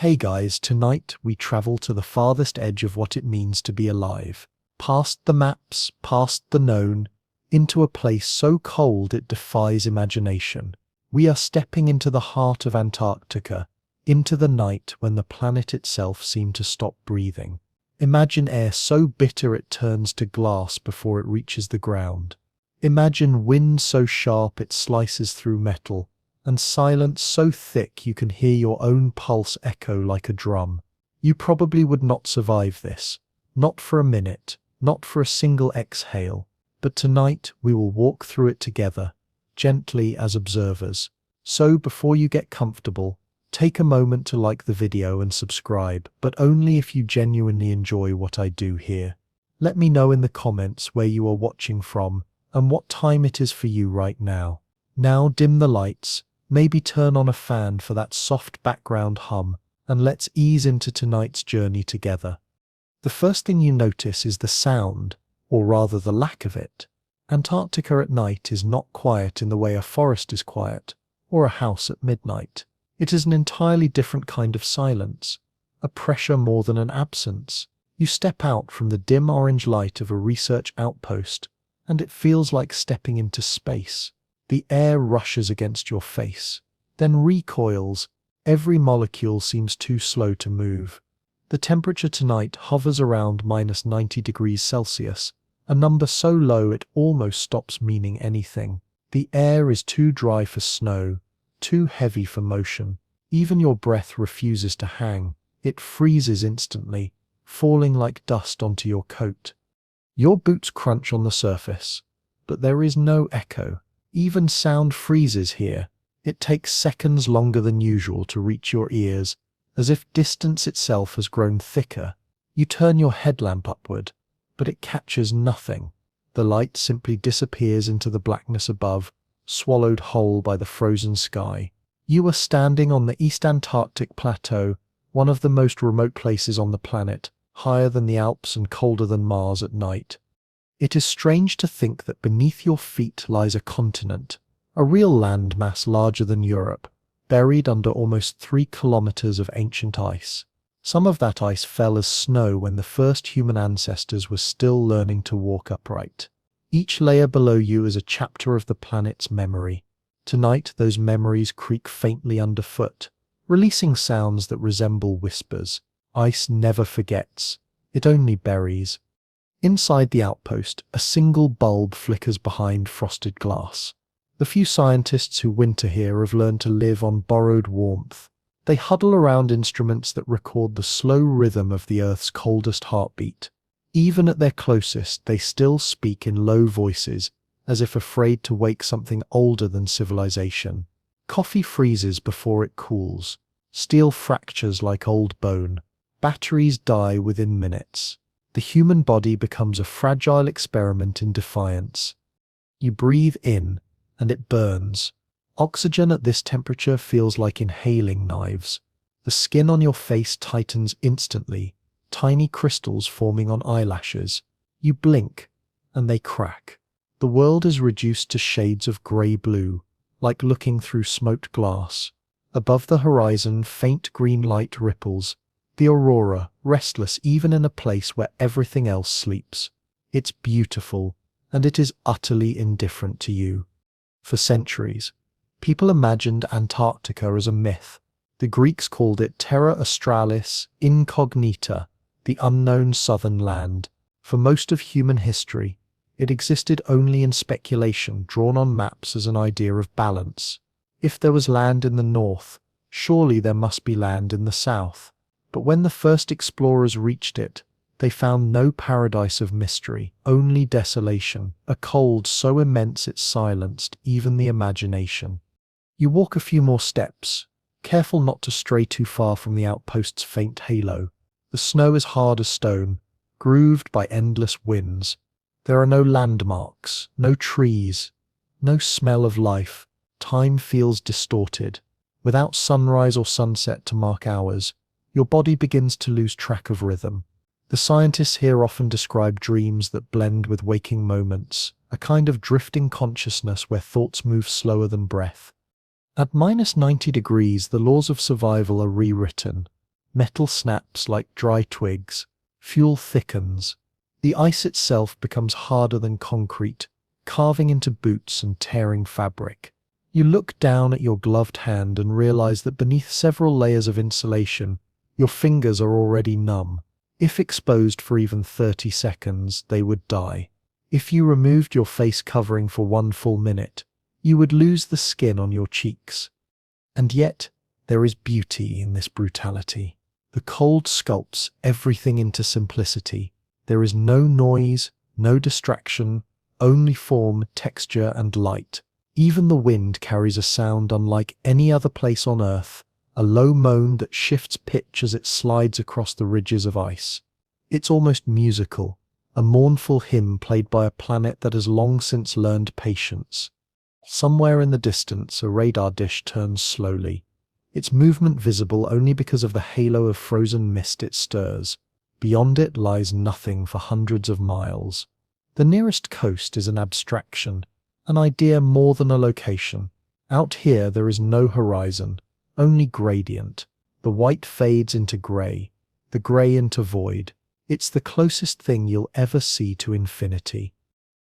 Hey guys, tonight we travel to the farthest edge of what it means to be alive. Past the maps, past the known, into a place so cold it defies imagination. We are stepping into the heart of Antarctica, into the night when the planet itself seemed to stop breathing. Imagine air so bitter it turns to glass before it reaches the ground. Imagine wind so sharp it slices through metal, and silence so thick you can hear your own pulse echo like a drum. You probably would not survive this. Not for a minute, not for a single exhale. But tonight we will walk through it together, gently as observers. So before you get comfortable, take a moment to like the video and subscribe, but only if you genuinely enjoy what I do here. Let me know in the comments where you are watching from and what time it is for you right now. Now dim the lights, maybe turn on a fan for that soft background hum, and let's ease into tonight's journey together. The first thing you notice is the sound, or rather the lack of it. Antarctica at night is not quiet in the way a forest is quiet, or a house at midnight. It is an entirely different kind of silence, a pressure more than an absence. You step out from the dim orange light of a research outpost, and it feels like stepping into space. The air rushes against your face, then recoils. Every molecule seems too slow to move. The temperature tonight hovers around -90 degrees Celsius, a number so low it almost stops meaning anything. The air is too dry for snow, too heavy for motion. Even your breath refuses to hang. It freezes instantly, falling like dust onto your coat. Your boots crunch on the surface, but there is no echo. Even sound freezes here. It takes seconds longer than usual to reach your ears, as if distance itself has grown thicker. You turn your headlamp upward, but it catches nothing. The light simply disappears into the blackness above, swallowed whole by the frozen sky. You are standing on the East Antarctic Plateau, one of the most remote places on the planet, higher than the Alps and colder than Mars at night. It is strange to think that beneath your feet lies a continent, a real landmass larger than Europe, buried under almost 3 kilometers of ancient ice. Some of that ice fell as snow when the first human ancestors were still learning to walk upright. Each layer below you is a chapter of the planet's memory. Tonight those memories creak faintly underfoot, releasing sounds that resemble whispers. Ice never forgets, it only buries. Inside the outpost, a single bulb flickers behind frosted glass. The few scientists who winter here have learned to live on borrowed warmth. They huddle around instruments that record the slow rhythm of the Earth's coldest heartbeat. Even at their closest, they still speak in low voices, as if afraid to wake something older than civilization. Coffee freezes before it cools. Steel fractures like old bone. Batteries die within minutes. The human body becomes a fragile experiment in defiance. You breathe in, and it burns. Oxygen at this temperature feels like inhaling knives. The skin on your face tightens instantly, tiny crystals forming on eyelashes. You blink, and they crack. The world is reduced to shades of grey-blue, like looking through smoked glass. Above the horizon, faint green light ripples. The aurora, restless even in a place where everything else sleeps. It's beautiful, and it is utterly indifferent to you. For centuries, people imagined Antarctica as a myth. The Greeks called it Terra Australis Incognita, the unknown southern land. For most of human history, it existed only in speculation drawn on maps as an idea of balance. If there was land in the north, surely there must be land in the south. But when the first explorers reached it, they found no paradise of mystery, only desolation, a cold so immense it silenced even the imagination. You walk a few more steps, careful not to stray too far from the outpost's faint halo. The snow is hard as stone, grooved by endless winds. There are no landmarks, no trees, no smell of life. Time feels distorted. Without sunrise or sunset to mark hours, your body begins to lose track of rhythm. The scientists here often describe dreams that blend with waking moments, a kind of drifting consciousness where thoughts move slower than breath. At -90 degrees, the laws of survival are rewritten. Metal snaps like dry twigs. Fuel thickens. The ice itself becomes harder than concrete, carving into boots and tearing fabric. You look down at your gloved hand and realize that beneath several layers of insulation, your fingers are already numb. If exposed for even 30 seconds, they would die. If you removed your face covering for 1 full minute, you would lose the skin on your cheeks. And yet, there is beauty in this brutality. The cold sculpts everything into simplicity. There is no noise, no distraction, only form, texture, and light. Even the wind carries a sound unlike any other place on Earth, a low moan that shifts pitch as it slides across the ridges of ice. It's almost musical, a mournful hymn played by a planet that has long since learned patience. Somewhere in the distance, a radar dish turns slowly, its movement visible only because of the halo of frozen mist it stirs. Beyond it lies nothing for hundreds of miles. The nearest coast is an abstraction, an idea more than a location. Out here there is no horizon, only gradient. The white fades into grey, the grey into void. It's the closest thing you'll ever see to infinity.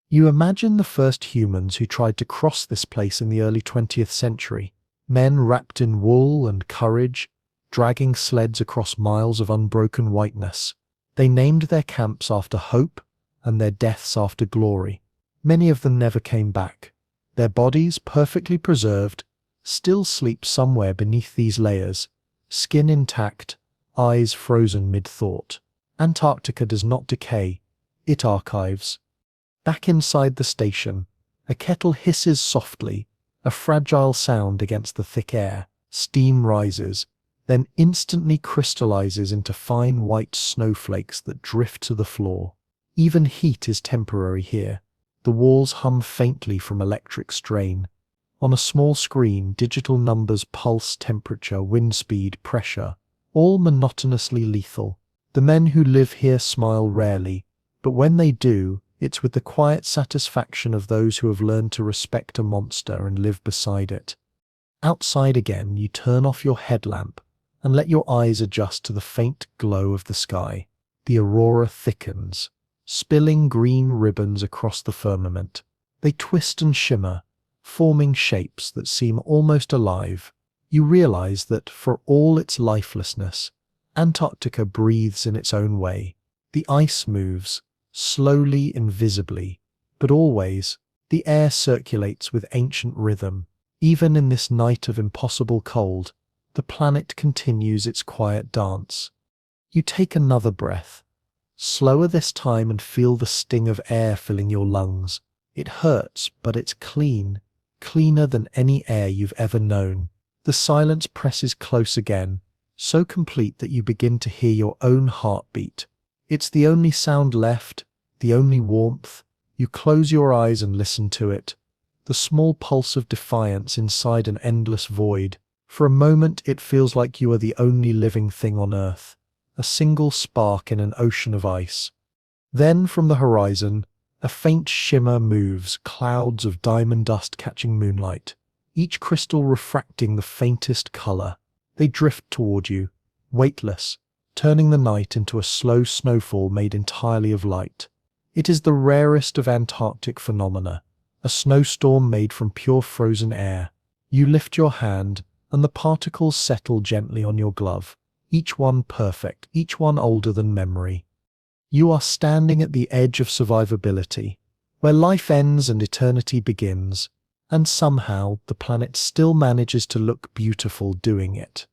You imagine the first humans who tried to cross this place in the early 20th century. Men wrapped in wool and courage, dragging sleds across miles of unbroken whiteness. They named their camps after hope and their deaths after glory. Many of them never came back. Their bodies, perfectly preserved, still sleep somewhere beneath these layers, skin intact, eyes frozen mid-thought. Antarctica does not decay, it archives. Back inside the station, a kettle hisses softly, a fragile sound against the thick air. Steam rises, then instantly crystallizes into fine white snowflakes that drift to the floor. Even heat is temporary here. The walls hum faintly from electric strain. On a small screen, digital numbers pulse temperature, wind speed, pressure, all monotonously lethal. The men who live here smile rarely, but when they do, it's with the quiet satisfaction of those who have learned to respect a monster and live beside it. Outside again, you turn off your headlamp and let your eyes adjust to the faint glow of the sky. The aurora thickens, spilling green ribbons across the firmament. They twist and shimmer, forming shapes that seem almost alive. You realize that, for all its lifelessness, Antarctica breathes in its own way. The ice moves, slowly, invisibly, but always. The air circulates with ancient rhythm. Even in this night of impossible cold, the planet continues its quiet dance. You take another breath, slower this time, and feel the sting of air filling your lungs. It hurts, but it's clean, cleaner than any air you've ever known. The silence presses close again, so complete that you begin to hear your own heartbeat. It's the only sound left, the only warmth. You close your eyes and listen to it, the small pulse of defiance inside an endless void. For a moment it feels like you are the only living thing on Earth, a single spark in an ocean of ice. Then from the horizon, a faint shimmer moves, clouds of diamond dust catching moonlight, each crystal refracting the faintest color. They drift toward you, weightless, turning the night into a slow snowfall made entirely of light. It is the rarest of Antarctic phenomena, a snowstorm made from pure frozen air. You lift your hand, and the particles settle gently on your glove, each one perfect, each one older than memory. You are standing at the edge of survivability, where life ends and eternity begins, and somehow the planet still manages to look beautiful doing it.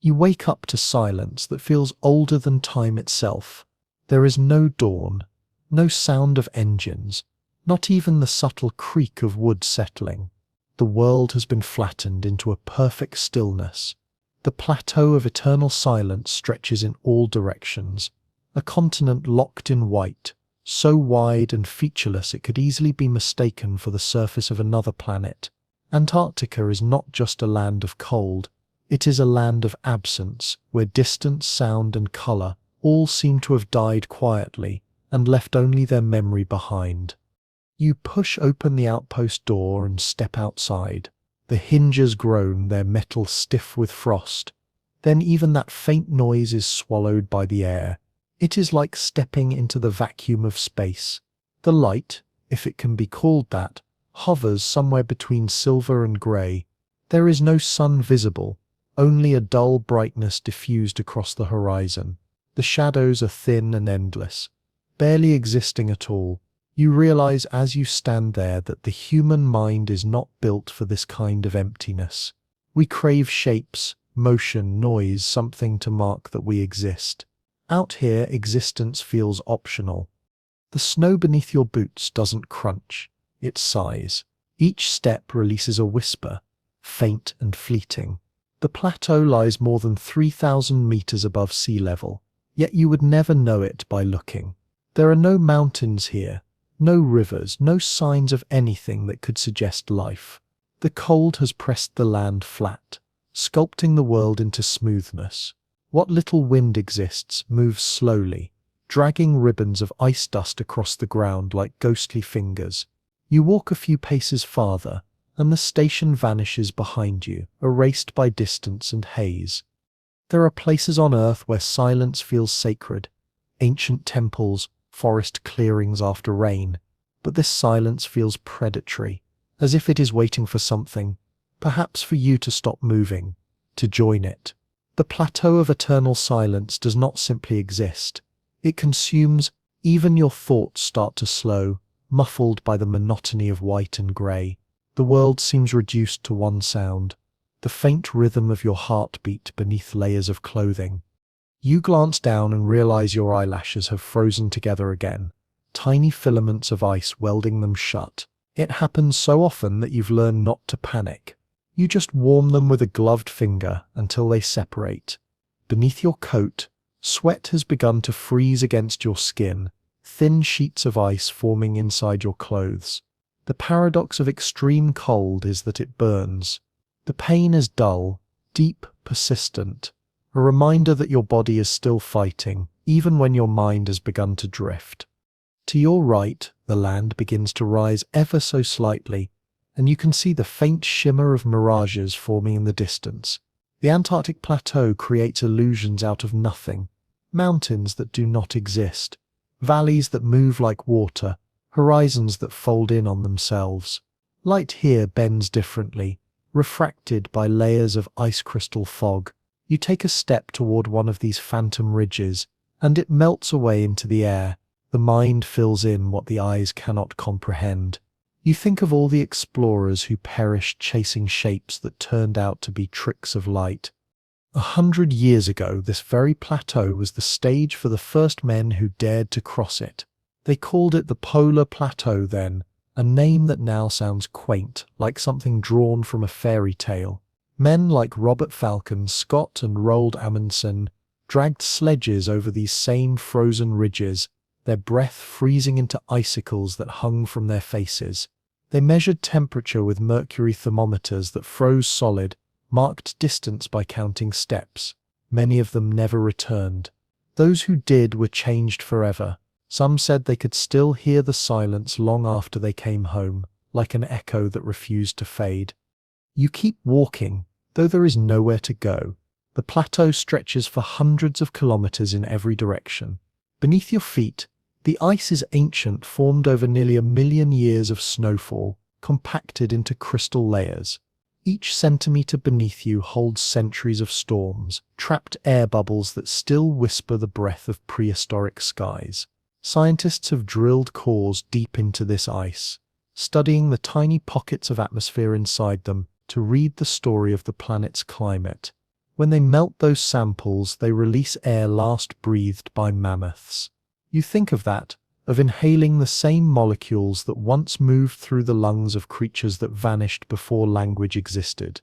You wake up to silence that feels older than time itself. There is no dawn, no sound of engines, not even the subtle creak of wood settling. The world has been flattened into a perfect stillness. The plateau of eternal silence stretches in all directions, a continent locked in white, so wide and featureless it could easily be mistaken for the surface of another planet. Antarctica is not just a land of cold, it is a land of absence, where distance, sound, and color all seem to have died quietly and left only their memory behind. You push open the outpost door and step outside. The hinges groan, their metal stiff with frost. Then even that faint noise is swallowed by the air. It is like stepping into the vacuum of space. The light, if it can be called that, hovers somewhere between silver and grey. There is no sun visible, only a dull brightness diffused across the horizon. The shadows are thin and endless, barely existing at all. You realize as you stand there that the human mind is not built for this kind of emptiness. We crave shapes, motion, noise, something to mark that we exist. Out here, existence feels optional. The snow beneath your boots doesn't crunch, it sighs. Each step releases a whisper, faint and fleeting. The plateau lies more than 3,000 meters above sea level, yet you would never know it by looking. There are no mountains here, no rivers, no signs of anything that could suggest life. The cold has pressed the land flat, sculpting the world into smoothness. What little wind exists moves slowly, dragging ribbons of ice dust across the ground like ghostly fingers. You walk a few paces farther, and the station vanishes behind you, erased by distance and haze. There are places on Earth where silence feels sacred, ancient temples, forest clearings after rain, but this silence feels predatory, as if it is waiting for something, perhaps for you to stop moving, to join it. The plateau of eternal silence does not simply exist. It consumes, even your thoughts start to slow, muffled by the monotony of white and grey. The world seems reduced to one sound, the faint rhythm of your heartbeat beneath layers of clothing. You glance down and realize your eyelashes have frozen together again, tiny filaments of ice welding them shut. It happens so often that you've learned not to panic. You just warm them with a gloved finger until they separate. Beneath your coat, sweat has begun to freeze against your skin, thin sheets of ice forming inside your clothes. The paradox of extreme cold is that it burns. The pain is dull, deep, persistent, a reminder that your body is still fighting, even when your mind has begun to drift. To your right, the land begins to rise ever so slightly, and you can see the faint shimmer of mirages forming in the distance. The Antarctic plateau creates illusions out of nothing, mountains that do not exist, valleys that move like water, horizons that fold in on themselves. Light here bends differently, refracted by layers of ice crystal fog. You take a step toward one of these phantom ridges, and it melts away into the air. The mind fills in what the eyes cannot comprehend. You think of all the explorers who perished chasing shapes that turned out to be tricks of light. 100 years ago, this very plateau was the stage for the first men who dared to cross it. They called it the Polar Plateau then, a name that now sounds quaint, like something drawn from a fairy tale. Men like Robert Falcon Scott and Roald Amundsen dragged sledges over these same frozen ridges, their breath freezing into icicles that hung from their faces. They measured temperature with mercury thermometers that froze solid, marked distance by counting steps. Many of them never returned. Those who did were changed forever. Some said they could still hear the silence long after they came home, like an echo that refused to fade. You keep walking, though there is nowhere to go. The plateau stretches for hundreds of kilometers in every direction. Beneath your feet, the ice is ancient, formed over nearly 1 million years of snowfall, compacted into crystal layers. Each centimeter beneath you holds centuries of storms, trapped air bubbles that still whisper the breath of prehistoric skies. Scientists have drilled cores deep into this ice, studying the tiny pockets of atmosphere inside them to read the story of the planet's climate. When they melt those samples, they release air last breathed by mammoths. You think of that, of inhaling the same molecules that once moved through the lungs of creatures that vanished before language existed.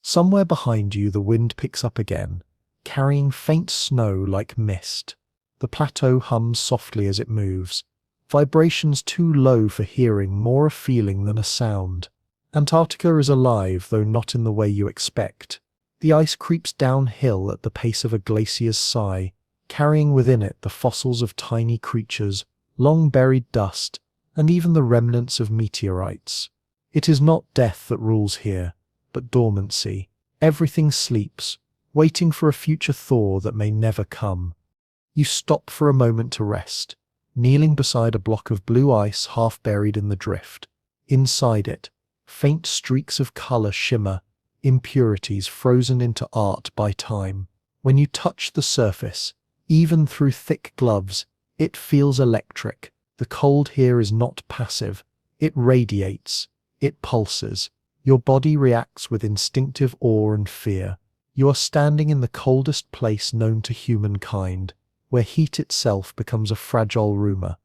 Somewhere behind you, the wind picks up again, carrying faint snow like mist. The plateau hums softly as it moves, vibrations too low for hearing, more a feeling than a sound. Antarctica is alive, though not in the way you expect. The ice creeps downhill at the pace of a glacier's sigh, carrying within it the fossils of tiny creatures, long-buried dust, and even the remnants of meteorites. It is not death that rules here, but dormancy. Everything sleeps, waiting for a future thaw that may never come. You stop for a moment to rest, kneeling beside a block of blue ice half buried in the drift. Inside it, faint streaks of color shimmer, impurities frozen into art by time. When you touch the surface, even through thick gloves, it feels electric. The cold here is not passive. It radiates. It pulses. Your body reacts with instinctive awe and fear. You are standing in the coldest place known to humankind, where heat itself becomes a fragile rumor.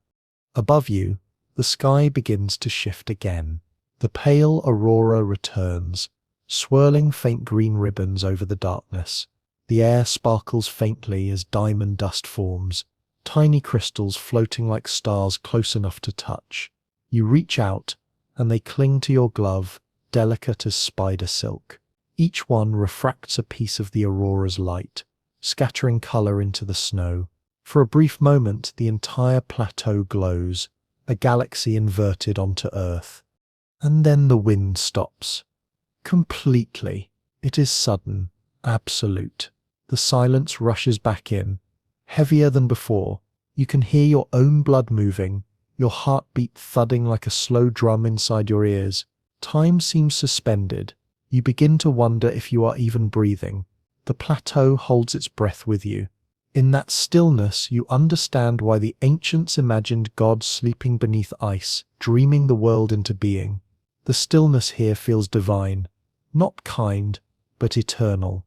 Above you, the sky begins to shift again. The pale aurora returns, swirling faint green ribbons over the darkness. The air sparkles faintly as diamond dust forms, tiny crystals floating like stars close enough to touch. You reach out, and they cling to your glove, delicate as spider silk. Each one refracts a piece of the aurora's light, scattering color into the snow. For a brief moment, the entire plateau glows, a galaxy inverted onto Earth. And then the wind stops. Completely. It is sudden, absolute. The silence rushes back in, heavier than before. You can hear your own blood moving, your heartbeat thudding like a slow drum inside your ears. Time seems suspended. You begin to wonder if you are even breathing. The plateau holds its breath with you. In that stillness, you understand why the ancients imagined gods sleeping beneath ice, dreaming the world into being. The stillness here feels divine, not kind, but eternal.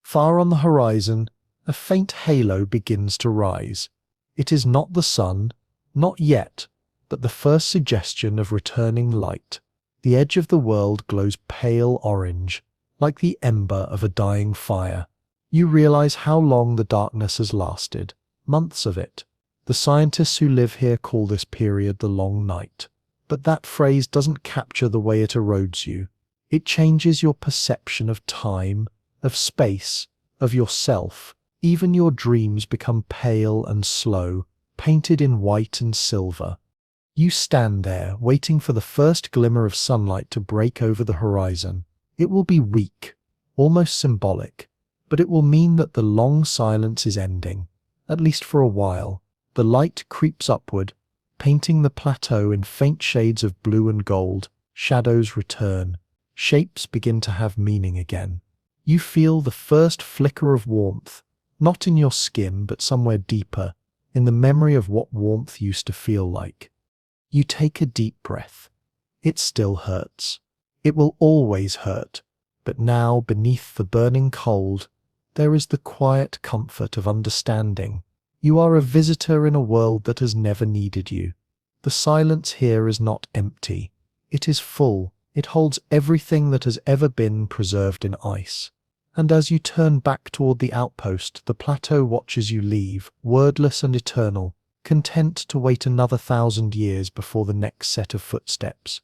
Far on the horizon, a faint halo begins to rise. It is not the sun, not yet, but the first suggestion of returning light. The edge of the world glows pale orange, like the ember of a dying fire. You realize how long the darkness has lasted, months of it. The scientists who live here call this period the long night. But that phrase doesn't capture the way it erodes you. It changes your perception of time, of space, of yourself. Even your dreams become pale and slow, painted in white and silver. You stand there, waiting for the first glimmer of sunlight to break over the horizon. It will be weak, almost symbolic, but it will mean that the long silence is ending, at least for a while. The light creeps upward, painting the plateau in faint shades of blue and gold. Shadows return. Shapes begin to have meaning again. You feel the first flicker of warmth, not in your skin, but somewhere deeper, in the memory of what warmth used to feel like. You take a deep breath. It still hurts. It will always hurt. But now, beneath the burning cold, there is the quiet comfort of understanding. You are a visitor in a world that has never needed you. The silence here is not empty. It is full. It holds everything that has ever been preserved in ice. And as you turn back toward the outpost, the plateau watches you leave, wordless and eternal, content to wait another 1,000 years before the next set of footsteps.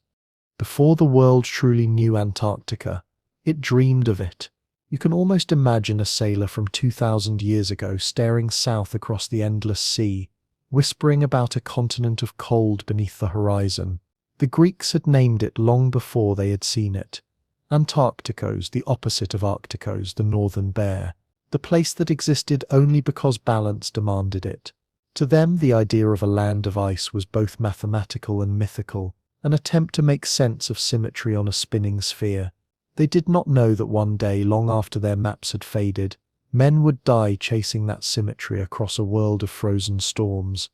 Before the world truly knew Antarctica, it dreamed of it. You can almost imagine a sailor from 2,000 years ago staring south across the endless sea, whispering about a continent of cold beneath the horizon. The Greeks had named it long before they had seen it. Antarcticos, the opposite of Arcticos, the northern bear, the place that existed only because balance demanded it. To them, the idea of a land of ice was both mathematical and mythical, an attempt to make sense of symmetry on a spinning sphere. They did not know that one day, long after their maps had faded, men would die chasing that symmetry across a world of frozen storms.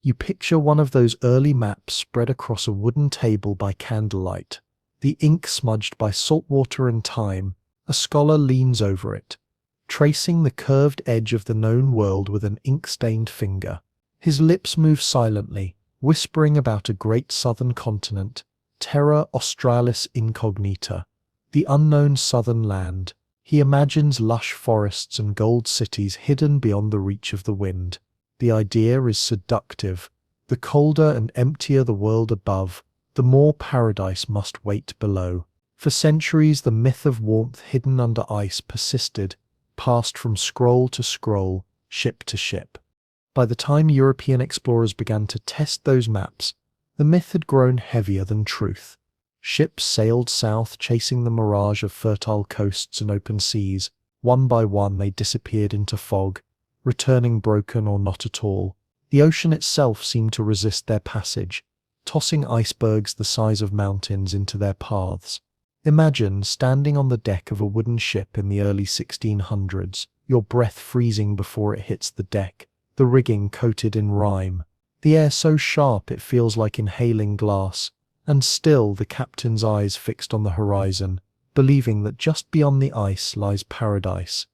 You picture one of those early maps spread across a wooden table by candlelight, the ink smudged by salt water and time. A scholar leans over it, tracing the curved edge of the known world with an ink-stained finger. His lips move silently, whispering about a great southern continent, Terra Australis Incognita, the unknown southern land. He imagines lush forests and gold cities hidden beyond the reach of the wind. The idea is seductive. The colder and emptier the world above, the more paradise must wait below. For centuries, the myth of warmth hidden under ice persisted, passed from scroll to scroll, ship to ship. By the time European explorers began to test those maps, the myth had grown heavier than truth. Ships sailed south, chasing the mirage of fertile coasts and open seas, One by one they disappeared into fog, returning broken or not at all. The ocean itself seemed to resist their passage, tossing icebergs the size of mountains into their paths. Imagine standing on the deck of a wooden ship in the early 1600s, your breath freezing before it hits the deck, the rigging coated in rime, the air so sharp it feels like inhaling glass, and still the captain's eyes fixed on the horizon, believing that just beyond the ice lies paradise.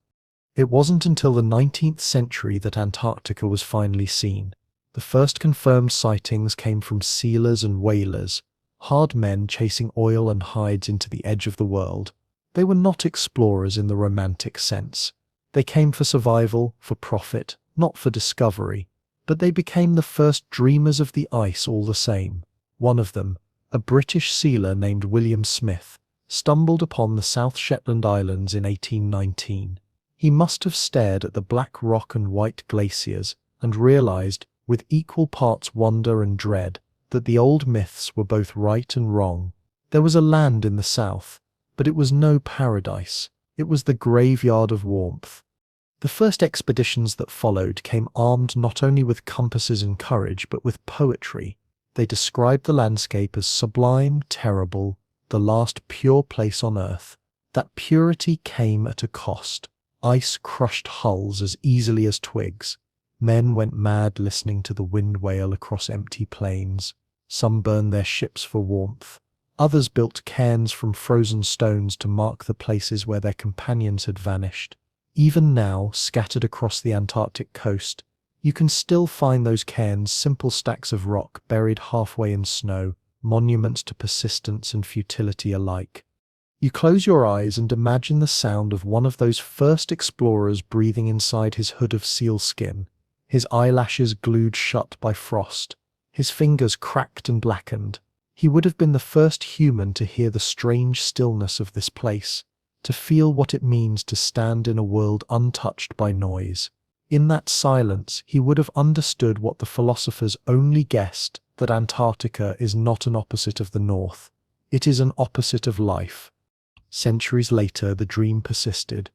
It wasn't until the 19th century that Antarctica was finally seen. The first confirmed sightings came from sealers and whalers, hard men chasing oil and hides into the edge of the world. They were not explorers in the romantic sense. They came for survival, for profit, not for discovery. But they became the first dreamers of the ice all the same. One of them, a British sealer named William Smith, stumbled upon the South Shetland Islands in 1819. He must have stared at the black rock and white glaciers and realized, with equal parts wonder and dread, that the old myths were both right and wrong. There was a land in the south, but it was no paradise. It was the graveyard of warmth. The first expeditions that followed came armed not only with compasses and courage, but with poetry. They described the landscape as sublime, terrible, the last pure place on earth. That purity came at a cost. Ice crushed hulls as easily as twigs. Men went mad listening to the wind wail across empty plains. Some burned their ships for warmth. Others built cairns from frozen stones to mark the places where their companions had vanished. Even now, scattered across the Antarctic coast, you can still find those cairns, simple stacks of rock buried halfway in snow, monuments to persistence and futility alike. You close your eyes and imagine the sound of one of those first explorers breathing inside his hood of sealskin, his eyelashes glued shut by frost, his fingers cracked and blackened. He would have been the first human to hear the strange stillness of this place, to feel what it means to stand in a world untouched by noise. In that silence, he would have understood what the philosophers only guessed, that Antarctica is not an opposite of the North. It is an opposite of life. Centuries later, the dream persisted,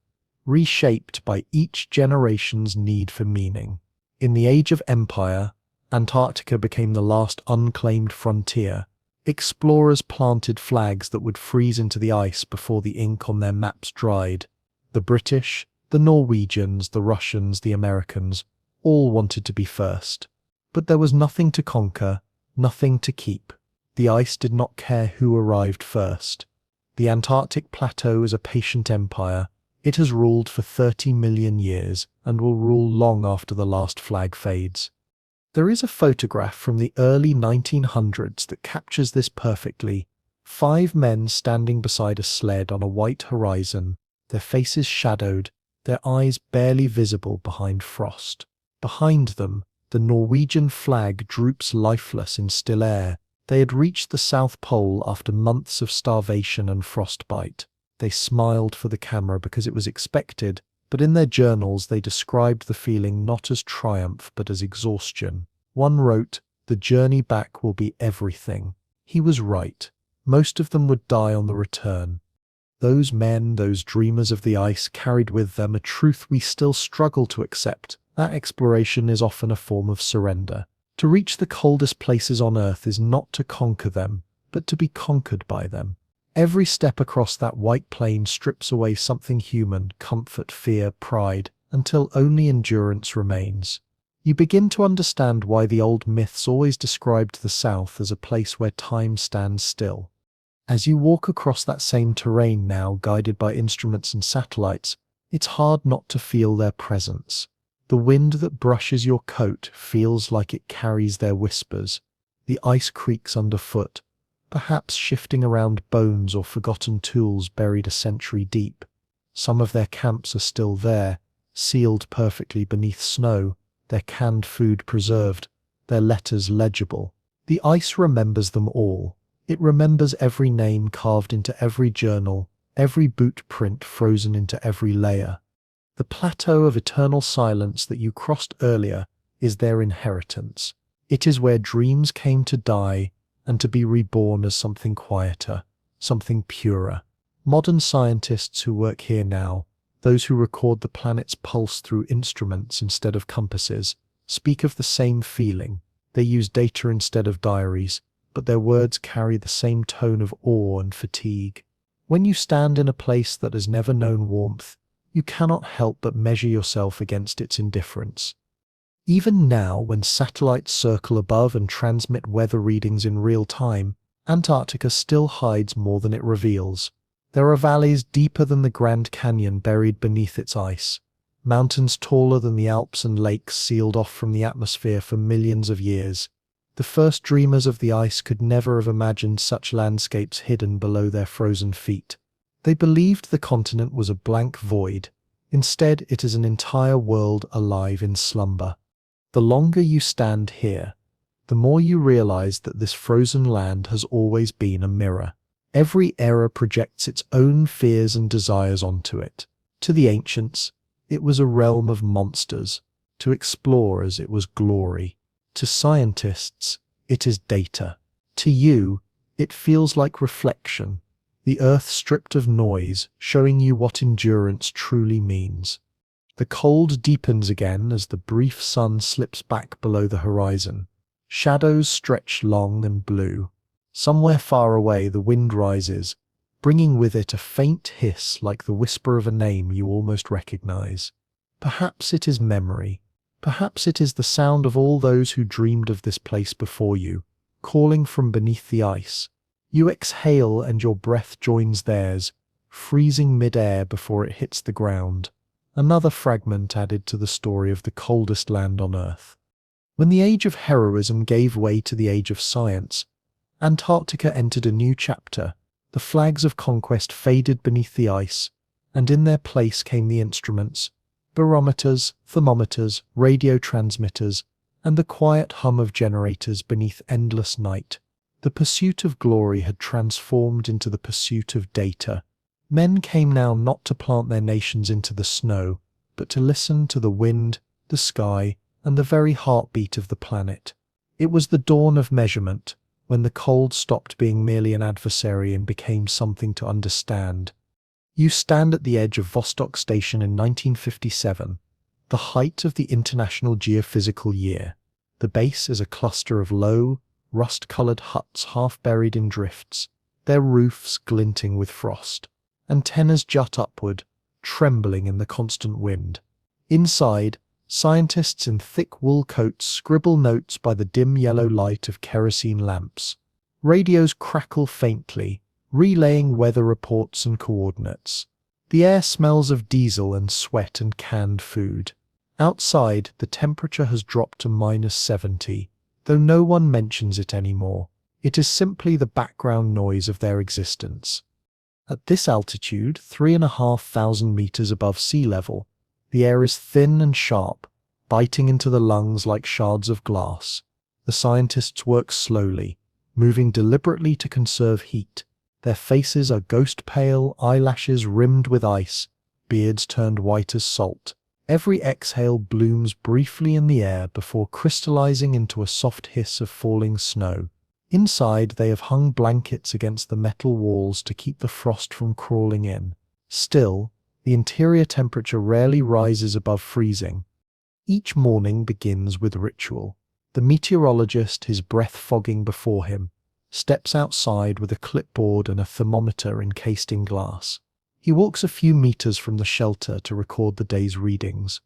reshaped by each generation's need for meaning. In the Age of Empire, Antarctica became the last unclaimed frontier. Explorers planted flags that would freeze into the ice before the ink on their maps dried. The British, the Norwegians, the Russians, the Americans, all wanted to be first. But there was nothing to conquer, nothing to keep. The ice did not care who arrived first. The Antarctic Plateau is a patient empire. It has ruled for 30 million years and will rule long after the last flag fades. There is a photograph from the early 1900s that captures this perfectly. 5 men standing beside a sled on a white horizon, their faces shadowed, their eyes barely visible behind frost. Behind them, the Norwegian flag droops lifeless in still air. They had reached the South Pole after months of starvation and frostbite. They smiled for the camera because it was expected, but in their journals they described the feeling not as triumph but as exhaustion. One wrote, "The journey back will be everything." He was right. Most of them would die on the return. Those men, those dreamers of the ice, carried with them a truth we still struggle to accept. That exploration is often a form of surrender. To reach the coldest places on Earth is not to conquer them, but to be conquered by them. Every step across that white plain strips away something human, comfort, fear, pride, until only endurance remains. You begin to understand why the old myths always described the South as a place where time stands still. As you walk across that same terrain now, guided by instruments and satellites, it's hard not to feel their presence. The wind that brushes your coat feels like it carries their whispers. The ice creaks underfoot, perhaps shifting around bones or forgotten tools buried a century deep. Some of their camps are still there, sealed perfectly beneath snow, their canned food preserved, their letters legible. The ice remembers them all. It remembers every name carved into every journal, every boot print frozen into every layer. The plateau of eternal silence that you crossed earlier is their inheritance. It is where dreams came to die and to be reborn as something quieter, something purer. Modern scientists who work here now, Those who record the planet's pulse through instruments instead of compasses speak of the same feeling. They use data instead of diaries, but their words carry the same tone of awe and fatigue. When you stand in a place that has never known warmth, you cannot help but measure yourself against its indifference. Even now, when satellites circle above and transmit weather readings in real time, Antarctica still hides more than it reveals. There are valleys deeper than the Grand Canyon buried beneath its ice, mountains taller than the Alps and lakes sealed off from the atmosphere for millions of years. The first dreamers of the ice could never have imagined such landscapes hidden below their frozen feet. They believed the continent was a blank void. Instead, it is an entire world alive in slumber. The longer you stand here, the more you realize that this frozen land has always been a mirror. Every era projects its own fears and desires onto it. To the ancients, it was a realm of monsters. To explorers, it was glory. To scientists, it is data. To you, it feels like reflection. The earth stripped of noise, showing you what endurance truly means. The cold deepens again as the brief sun slips back below the horizon. Shadows stretch long and blue. Somewhere far away the wind rises, bringing with it a faint hiss like the whisper of a name you almost recognize. Perhaps it is memory. Perhaps it is the sound of all those who dreamed of this place before you, calling from beneath the ice. You exhale and your breath joins theirs, freezing mid-air before it hits the ground. Another fragment added to the story of the coldest land on Earth. When the age of heroism gave way to the age of science, Antarctica entered a new chapter. The flags of conquest faded beneath the ice, and in their place came the instruments, barometers, thermometers, radio transmitters, and the quiet hum of generators beneath endless night. The pursuit of glory had transformed into the pursuit of data. Men came now not to plant their nations into the snow, but to listen to the wind, the sky, and the very heartbeat of the planet. It was the dawn of measurement, when the cold stopped being merely an adversary and became something to understand. You stand at the edge of Vostok Station in 1957, the height of the International Geophysical Year. The base is a cluster of low, rust-colored huts half buried in drifts, their roofs glinting with frost. Antennas jut upward, trembling in the constant wind. Inside, scientists in thick wool coats scribble notes by the dim yellow light of kerosene lamps. Radios crackle faintly, relaying weather reports and coordinates. The air smells of diesel and sweat and canned food. Outside, the temperature has dropped to -70, though no one mentions it anymore. It is simply the background noise of their existence. At this altitude, 3,500 meters above sea level, the air is thin and sharp, biting into the lungs like shards of glass. The scientists work slowly, moving deliberately to conserve heat. Their faces are ghost pale, eyelashes rimmed with ice, beards turned white as salt. Every exhale blooms briefly in the air before crystallizing into a soft hiss of falling snow. Inside, they have hung blankets against the metal walls to keep the frost from crawling in. Still, the interior temperature rarely rises above freezing. Each morning begins with ritual. The meteorologist, his breath fogging before him, steps outside with a clipboard and a thermometer encased in glass. He walks a few meters from the shelter to record the day's readings.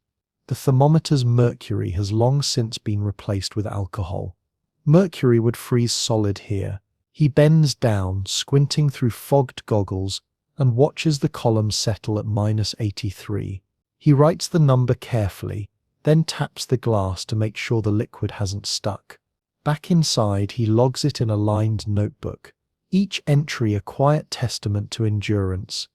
The thermometer's mercury has long since been replaced with alcohol. Mercury would freeze solid here. He bends down, squinting through fogged goggles, and watches the columns settle at -83. He writes the number carefully, then taps the glass to make sure the liquid hasn't stuck. Back inside, he logs it in a lined notebook, each entry a quiet testament to endurance.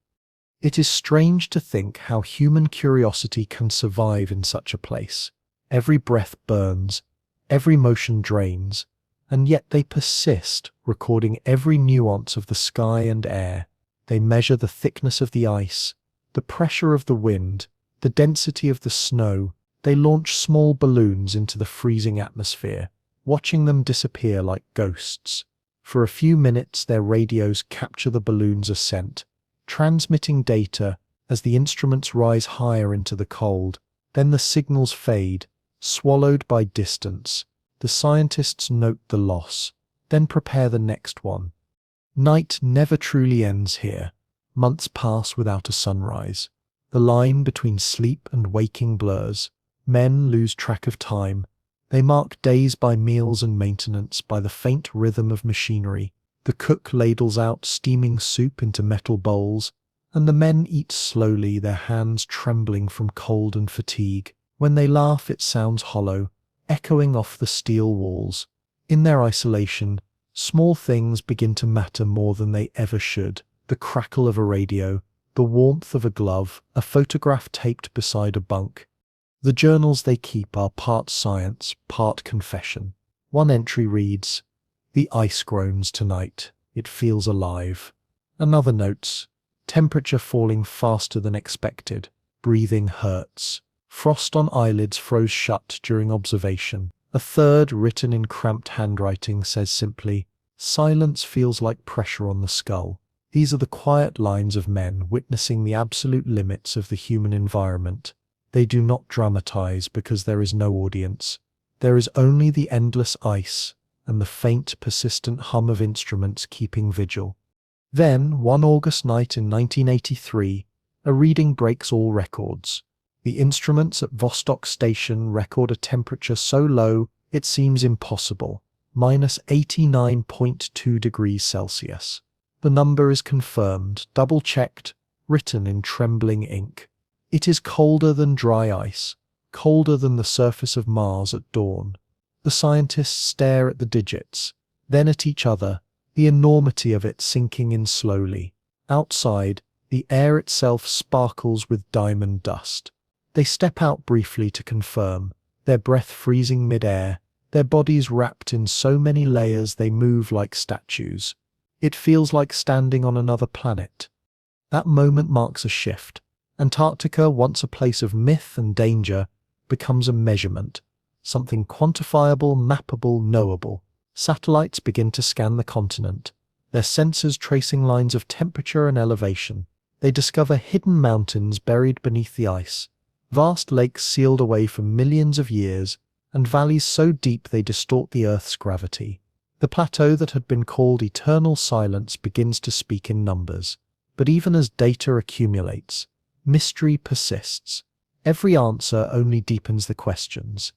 It is strange to think how human curiosity can survive in such a place. Every breath burns, every motion drains, and yet they persist, recording every nuance of the sky and air. They measure the thickness of the ice, the pressure of the wind, the density of the snow. They launch small balloons into the freezing atmosphere, watching them disappear like ghosts. For a few minutes, their radios capture the balloon's ascent, transmitting data as the instruments rise higher into the cold. Then the signals fade, swallowed by distance. The scientists note the loss, then prepare the next one. Night never truly ends here. Months pass without a sunrise. The line between sleep and waking blurs. Men lose track of time. They mark days by meals and maintenance, by the faint rhythm of machinery. The cook ladles out steaming soup into metal bowls, and the men eat slowly, their hands trembling from cold and fatigue. When they laugh, it sounds hollow, echoing off the steel walls. In their isolation, small things begin to matter more than they ever should. The crackle of a radio, the warmth of a glove, a photograph taped beside a bunk. The journals they keep are part science, part confession. One entry reads, "The ice groans tonight. It feels alive." Another notes, "Temperature falling faster than expected. Breathing hurts." Frost on eyelids froze shut during observation. A third, written in cramped handwriting, says simply, "Silence feels like pressure on the skull." These are the quiet lines of men witnessing the absolute limits of the human environment. They do not dramatize because there is no audience. There is only the endless ice and the faint, persistent hum of instruments keeping vigil. Then, one August night in 1983, a reading breaks all records. The instruments at Vostok Station record a temperature so low it seems impossible, -89.2 degrees Celsius. The number is confirmed, double-checked, written in trembling ink. It is colder than dry ice, colder than the surface of Mars at dawn. The scientists stare at the digits, then at each other, the enormity of it sinking in slowly. Outside, the air itself sparkles with diamond dust. They step out briefly to confirm, their breath freezing mid-air, their bodies wrapped in so many layers they move like statues. It feels like standing on another planet. That moment marks a shift. Antarctica, once a place of myth and danger, becomes a measurement, something quantifiable, mappable, knowable. Satellites begin to scan the continent, their sensors tracing lines of temperature and elevation. They discover hidden mountains buried beneath the ice, vast lakes sealed away for millions of years, and valleys so deep they distort the Earth's gravity. The plateau that had been called eternal silence begins to speak in numbers. But even as data accumulates, mystery persists. Every answer only deepens the questions.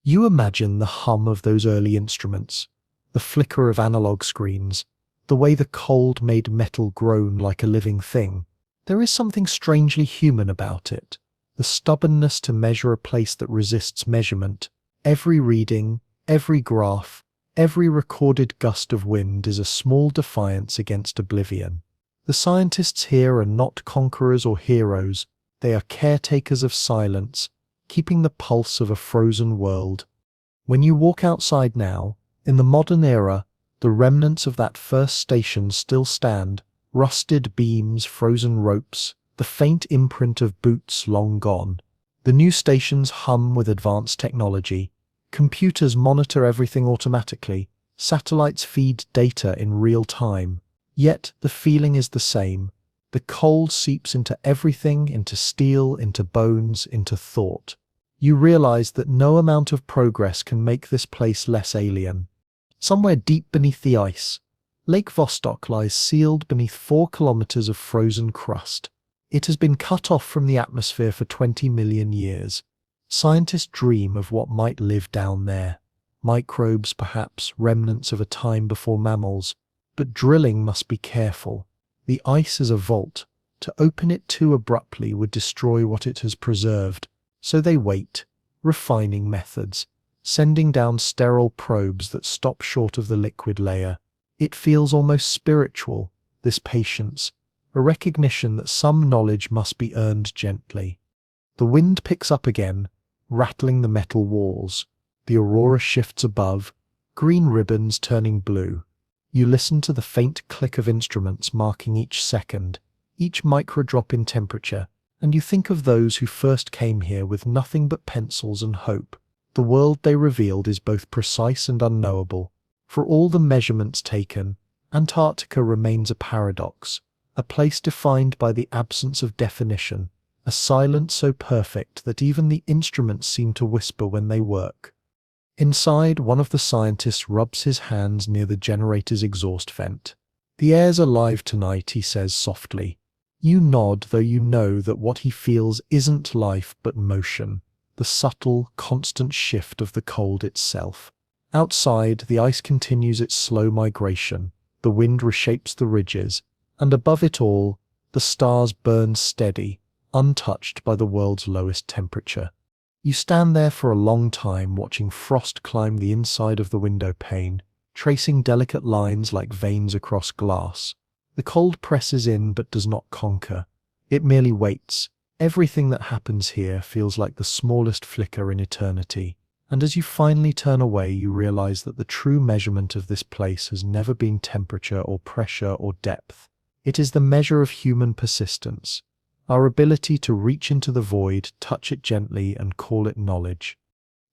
You imagine the hum of those early instruments, the flicker of analog screens, the way the cold made metal groan like a living thing. There is something strangely human about it, the stubbornness to measure a place that resists measurement. Every reading, every graph, every recorded gust of wind is a small defiance against oblivion. The scientists here are not conquerors or heroes, they are caretakers of silence, keeping the pulse of a frozen world. When you walk outside now, in the modern era, the remnants of that first station still stand, rusted beams, frozen ropes, the faint imprint of boots long gone. The new stations hum with advanced technology. Computers monitor everything automatically. Satellites feed data in real time. Yet the feeling is the same. The cold seeps into everything, into steel, into bones, into thought. You realize that no amount of progress can make this place less alien. Somewhere deep beneath the ice, Lake Vostok lies sealed beneath 4 kilometers of frozen crust. It has been cut off from the atmosphere for 20 million years. Scientists dream of what might live down there. Microbes, perhaps, remnants of a time before mammals. But drilling must be careful. The ice is a vault. To open it too abruptly would destroy what it has preserved. So they wait, refining methods, sending down sterile probes that stop short of the liquid layer. It feels almost spiritual, this patience, a recognition that some knowledge must be earned gently. The wind picks up again, rattling the metal walls. The aurora shifts above, green ribbons turning blue. You listen to the faint click of instruments marking each second, each microdrop in temperature, and you think of those who first came here with nothing but pencils and hope. The world they revealed is both precise and unknowable. For all the measurements taken, Antarctica remains a a place defined by the absence of definition, a silence so perfect that even the instruments seem to whisper when they work. Inside, one of the scientists rubs his hands near the generator's exhaust vent. "The air's alive tonight," he says softly. You nod, though you know that what he feels isn't life but motion, the subtle, constant shift of the cold itself. Outside, the ice continues its slow migration, the wind reshapes the ridges, and above it all, the stars burn steady, untouched by the world's lowest temperature. You stand there for a long time watching frost climb the inside of the window pane, tracing delicate lines like veins across glass. The cold presses in but does not conquer. It merely waits. Everything that happens here feels like the smallest flicker in eternity. And as you finally turn away, you realize that the true measurement of this place has never been temperature or pressure or depth. It is the measure of human persistence. Our ability to reach into the void, touch it gently, and call it knowledge.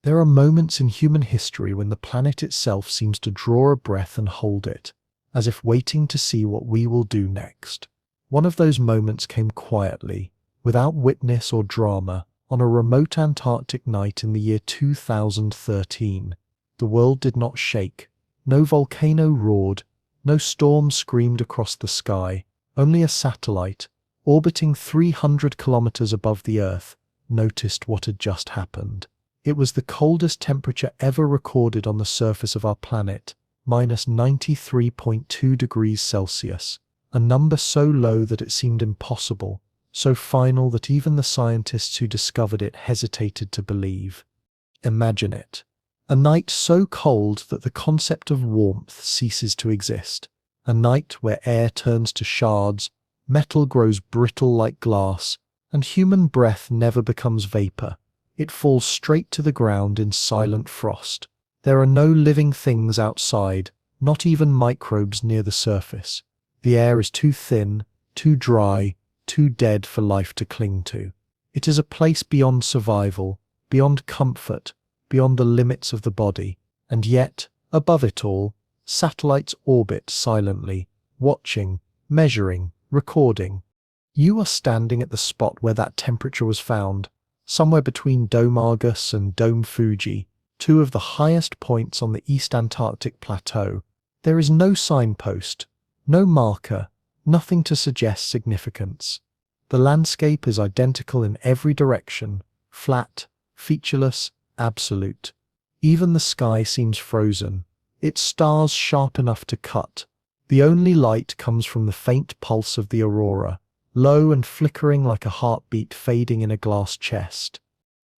There are moments in human history when the planet itself seems to draw a breath and hold it, as if waiting to see what we will do next. One of those moments came quietly, without witness or drama, on a remote Antarctic night in the year 2013. The world did not shake. No volcano roared. No storm screamed across the sky. Only a satellite, orbiting 300 kilometers above the Earth, noticed what had just happened. It was the coldest temperature ever recorded on the surface of our planet, -93.2 degrees Celsius, a number so low that it seemed impossible, so final that even the scientists who discovered it hesitated to believe. Imagine it. A night so cold that the concept of warmth ceases to exist. A night where air turns to shards, metal grows brittle like glass, and human breath never becomes vapor. It falls straight to the ground in silent frost. There are no living things outside, not even microbes near the surface. The air is too thin, too dry, too dead for life to cling to. It is a place beyond survival, beyond comfort, beyond the limits of the body. And yet, above it all, satellites orbit silently, watching, measuring, recording. You are standing at the spot where that temperature was found, somewhere between Dome Argus and Dome Fuji, two of the highest points on the East Antarctic Plateau. There is no signpost, no marker, nothing to suggest significance. The landscape is identical in every direction, flat, featureless, absolute. Even the sky seems frozen, its stars sharp enough to cut. The only light comes from the faint pulse of the aurora, low and flickering like a heartbeat fading in a glass chest.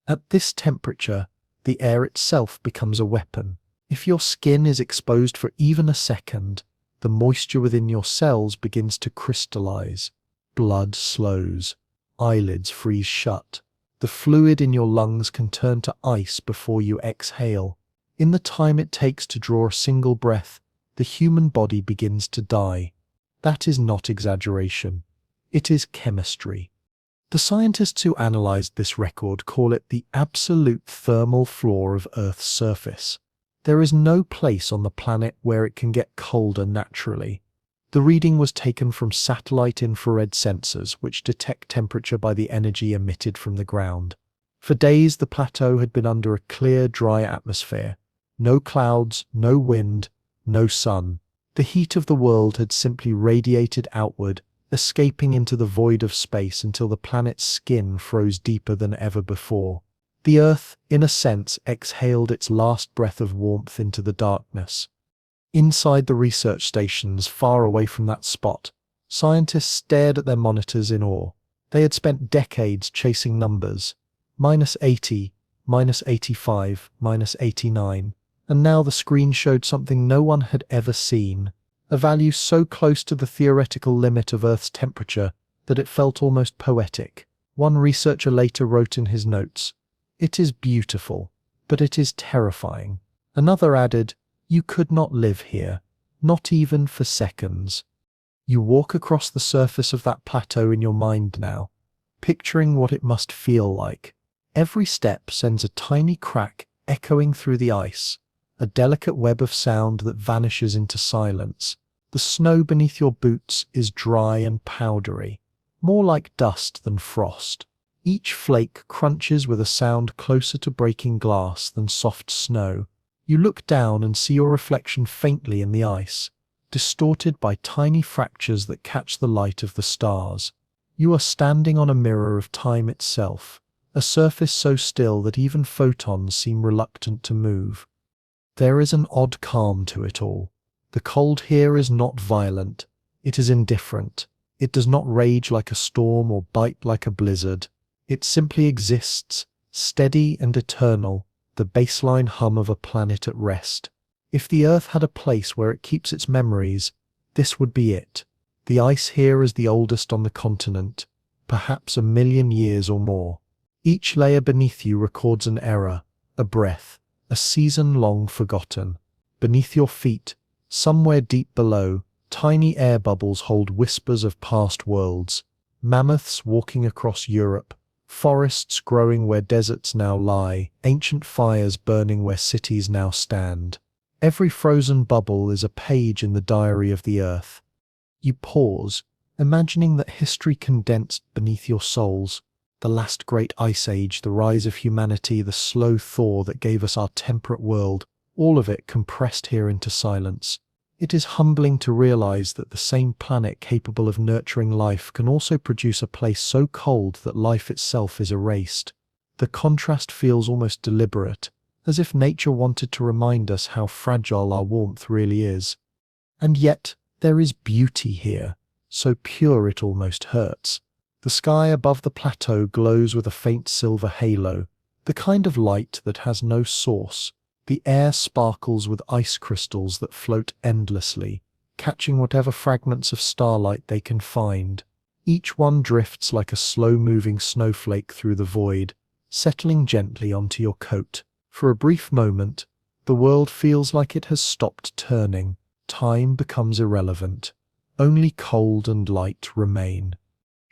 At this temperature, the air itself becomes a weapon. If your skin is exposed for even a second, the moisture within your cells begins to crystallize. Blood slows. Eyelids freeze shut. The fluid in your lungs can turn to ice before you exhale. In the time it takes to draw a single breath, the human body begins to die. That is not exaggeration. It is chemistry. The scientists who analyzed this record call it the absolute thermal floor of Earth's surface. There is no place on the planet where it can get colder naturally. The reading was taken from satellite infrared sensors, which detect temperature by the energy emitted from the ground. For days, the plateau had been under a clear, dry atmosphere. No clouds, no wind, no sun. The heat of the world had simply radiated outward, escaping into the void of space until the planet's skin froze deeper than ever before. The Earth, in a sense, exhaled its last breath of warmth into the darkness. Inside the research stations, far away from that spot, scientists stared at their monitors in awe. They had spent decades chasing numbers. -80, -85, -89. And now the screen showed something no one had ever seen. A value so close to the theoretical limit of Earth's temperature that it felt almost poetic. One researcher later wrote in his notes, "It is beautiful, but it is terrifying." Another added, "You could not live here, not even for seconds." You walk across the surface of that plateau in your mind now, picturing what it must feel like. Every step sends a tiny crack echoing through the ice, a delicate web of sound that vanishes into silence. The snow beneath your boots is dry and powdery, more like dust than frost. Each flake crunches with a sound closer to breaking glass than soft snow. You look down and see your reflection faintly in the ice, distorted by tiny fractures that catch the light of the stars. You are standing on a mirror of time itself, a surface so still that even photons seem reluctant to move. There is an odd calm to it all. The cold here is not violent, it is indifferent. It does not rage like a storm or bite like a blizzard. It simply exists, steady and eternal, the baseline hum of a planet at rest. If the Earth had a place where it keeps its memories, this would be it. The ice here is the oldest on the continent, perhaps 1,000,000 years or more. Each layer beneath you records an era, a breath, a season long forgotten. Beneath your feet, somewhere deep below, tiny air bubbles hold whispers of past worlds. Mammoths walking across Europe, forests growing where deserts now lie, ancient fires burning where cities now stand. Every frozen bubble is a page in the diary of the Earth. You pause, imagining that history condensed beneath your souls. The last great ice age, the rise of humanity, the slow thaw that gave us our temperate world, all of it compressed here into silence. It is humbling to realize that the same planet capable of nurturing life can also produce a place so cold that life itself is erased. The contrast feels almost deliberate, as if nature wanted to remind us how fragile our warmth really is. And yet, there is beauty here, so pure it almost hurts. The sky above the plateau glows with a faint silver halo, the kind of light that has no source. The air sparkles with ice crystals that float endlessly, catching whatever fragments of starlight they can find. Each one drifts like a slow-moving snowflake through the void, settling gently onto your coat. For a brief moment, the world feels like it has stopped turning. Time becomes irrelevant. Only cold and light remain.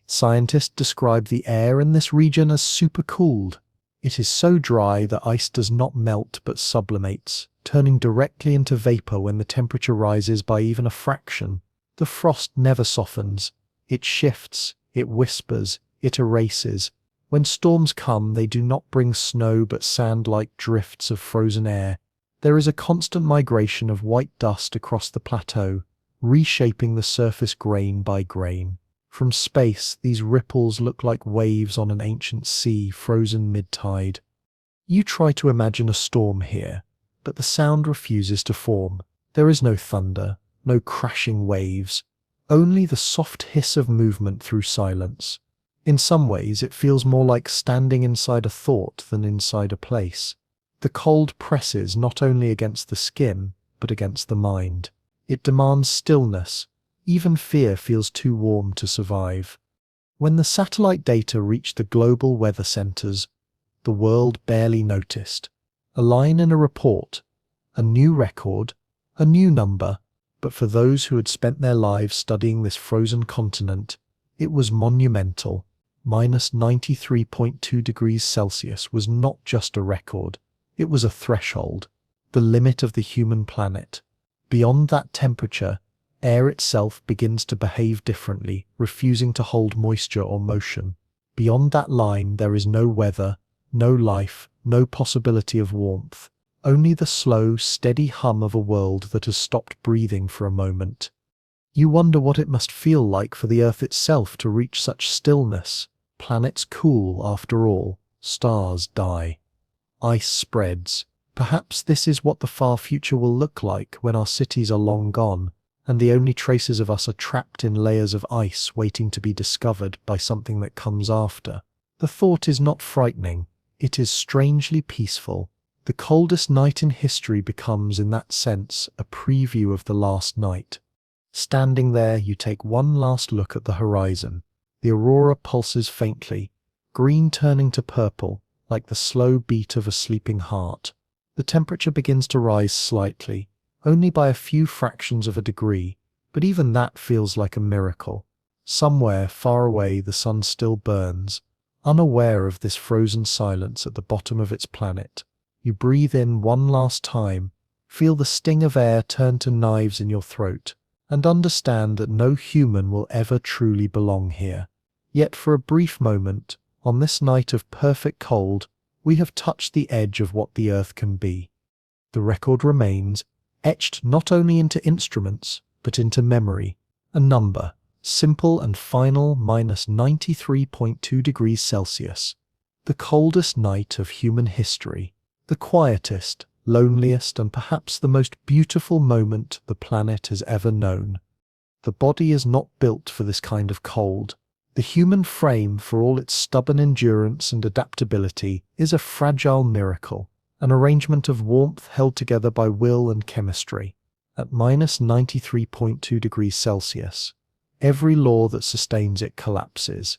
Scientists describe the air in this region as supercooled. It is so dry that ice does not melt but sublimates, turning directly into vapor when the temperature rises by even a fraction. The frost never softens. It shifts, it whispers, it erases. When storms come, they do not bring snow but sand-like drifts of frozen air. There is a constant migration of white dust across the plateau, reshaping the surface grain by grain. From space, these ripples look like waves on an ancient sea frozen mid-tide. You try to imagine a storm here, but the sound refuses to form. There is no thunder, no crashing waves, only the soft hiss of movement through silence. In some ways, it feels more like standing inside a thought than inside a place. The cold presses not only against the skin, but against the mind. It demands stillness. Even fear feels too warm to survive. When the satellite data reached the global weather centers, the world barely noticed. A line in a report, a new record, a new number, but for those who had spent their lives studying this frozen continent, it was monumental. -93.2 degrees Celsius was not just a record, it was a threshold, the limit of the human planet. Beyond that temperature, air itself begins to behave differently, refusing to hold moisture or motion. Beyond that line, there is no weather, no life, no possibility of warmth. Only the slow, steady hum of a world that has stopped breathing for a moment. You wonder what it must feel like for the Earth itself to reach such stillness. Planets cool after all, stars die. Ice spreads. Perhaps this is what the far future will look like when our cities are long gone, and the only traces of us are trapped in layers of ice waiting to be discovered by something that comes after. The thought is not frightening, it is strangely peaceful. The coldest night in history becomes, in that sense, a preview of the last night. Standing there, you take one last look at the horizon. The aurora pulses faintly, green turning to purple, like the slow beat of a sleeping heart. The temperature begins to rise slightly, only by a few fractions of a degree, but even that feels like a miracle. Somewhere far away the sun still burns, unaware of this frozen silence at the bottom of its planet. You breathe in one last time, feel the sting of air turn to knives in your throat, and understand that no human will ever truly belong here. Yet for a brief moment, on this night of perfect cold, we have touched the edge of what the Earth can be. The record remains, etched not only into instruments, but into memory, a number, simple and final, -93.2 degrees Celsius. The coldest night of human history, the quietest, loneliest, and perhaps the most beautiful moment the planet has ever known. The body is not built for this kind of cold. The human frame, for all its stubborn endurance and adaptability, is a fragile miracle, an arrangement of warmth held together by will and chemistry. At -93.2 degrees Celsius, every law that sustains it collapses.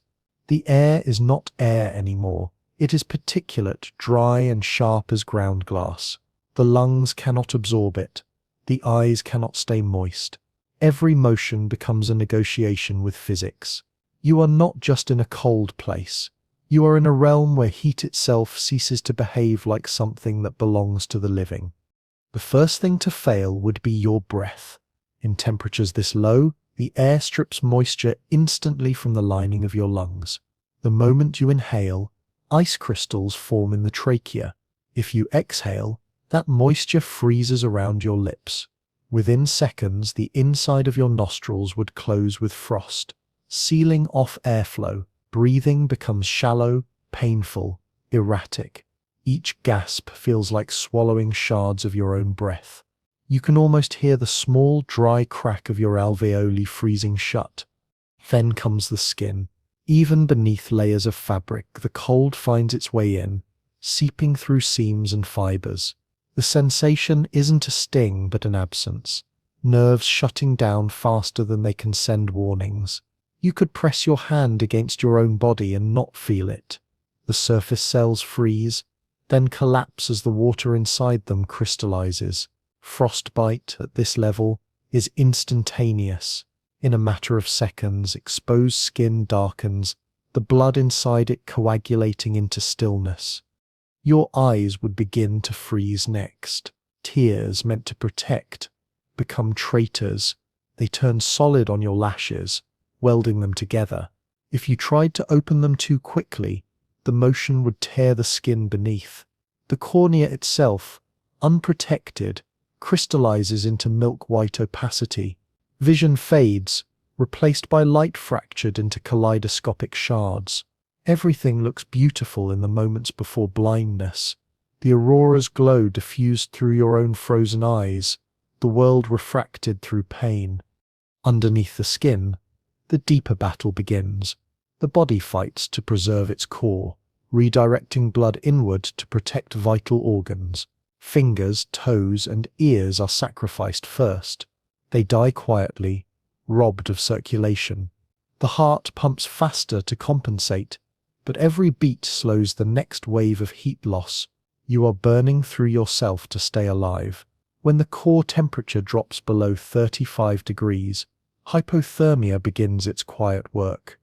The air is not air anymore. It is particulate, dry and sharp as ground glass. The lungs cannot absorb it. The eyes cannot stay moist. Every motion becomes a negotiation with physics. You are not just in a cold place. You are in a realm where heat itself ceases to behave like something that belongs to the living. The first thing to fail would be your breath. In temperatures this low, the air strips moisture instantly from the lining of your lungs. The moment you inhale, ice crystals form in the trachea. If you exhale, that moisture freezes around your lips. Within seconds, the inside of your nostrils would close with frost, sealing off airflow. Breathing becomes shallow, painful, erratic. Each gasp feels like swallowing shards of your own breath. You can almost hear the small, dry crack of your alveoli freezing shut. Then comes the skin. Even beneath layers of fabric, the cold finds its way in, seeping through seams and fibers. The sensation isn't a sting, but an absence. Nerves shutting down faster than they can send warnings. You could press your hand against your own body and not feel it. The surface cells freeze, then collapse as the water inside them crystallizes. Frostbite at this level is instantaneous. In a matter of seconds, exposed skin darkens, the blood inside it coagulating into stillness. Your eyes would begin to freeze next. Tears meant to protect become traitors. They turn solid on your lashes, welding them together. If you tried to open them too quickly, the motion would tear the skin beneath. The cornea itself, unprotected, crystallizes into milk-white opacity. Vision fades, replaced by light fractured into kaleidoscopic shards. Everything looks beautiful in the moments before blindness. The aurora's glow diffused through your own frozen eyes, the world refracted through pain. Underneath the skin, the deeper battle begins. The body fights to preserve its core, redirecting blood inward to protect vital organs. Fingers, toes, and ears are sacrificed first. They die quietly, robbed of circulation. The heart pumps faster to compensate, but every beat slows the next wave of heat loss. You are burning through yourself to stay alive. When the core temperature drops below 35 degrees, hypothermia begins its quiet work.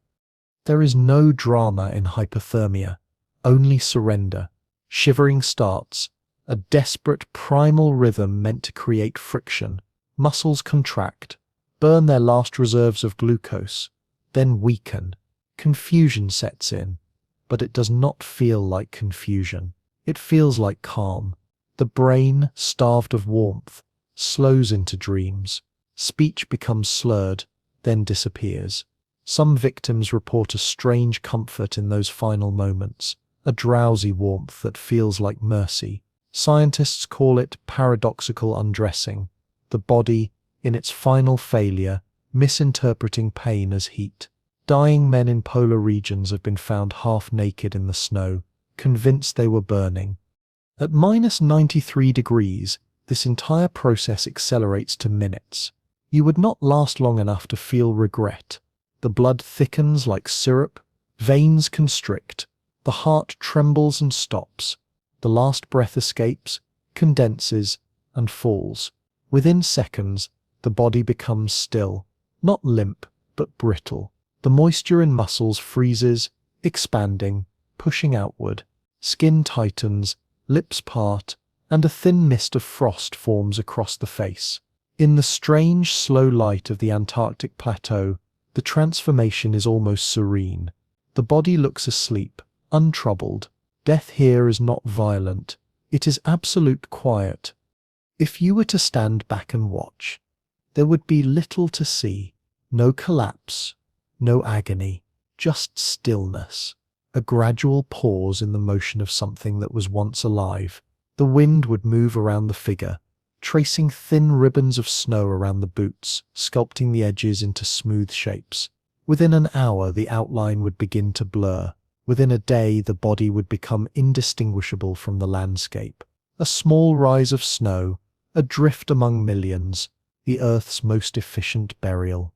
There is no drama in hypothermia, only surrender. Shivering starts, a desperate primal rhythm meant to create friction. Muscles contract, burn their last reserves of glucose, then weaken. Confusion sets in, but it does not feel like confusion. It feels like calm. The brain, starved of warmth, slows into dreams. Speech becomes slurred, then disappears. Some victims report a strange comfort in those final moments, a drowsy warmth that feels like mercy. Scientists call it paradoxical undressing, the body, in its final failure, misinterpreting pain as heat. Dying men in polar regions have been found half naked in the snow, convinced they were burning. At -93 degrees, this entire process accelerates to minutes. You would not last long enough to feel regret. The blood thickens like syrup, veins constrict, the heart trembles and stops. The last breath escapes, condenses, and falls. Within seconds, the body becomes still, not limp, but brittle. The moisture in muscles freezes, expanding, pushing outward. Skin tightens, lips part, and a thin mist of frost forms across the face. In the strange, slow light of the Antarctic plateau, the transformation is almost serene. The body looks asleep, untroubled. Death here is not violent. It is absolute quiet. If you were to stand back and watch, there would be little to see. No collapse, no agony, just stillness. A gradual pause in the motion of something that was once alive. The wind would move around the figure, tracing thin ribbons of snow around the boots, sculpting the edges into smooth shapes. Within an hour, the outline would begin to blur. Within a day, the body would become indistinguishable from the landscape. A small rise of snow, adrift among millions, the Earth's most efficient burial.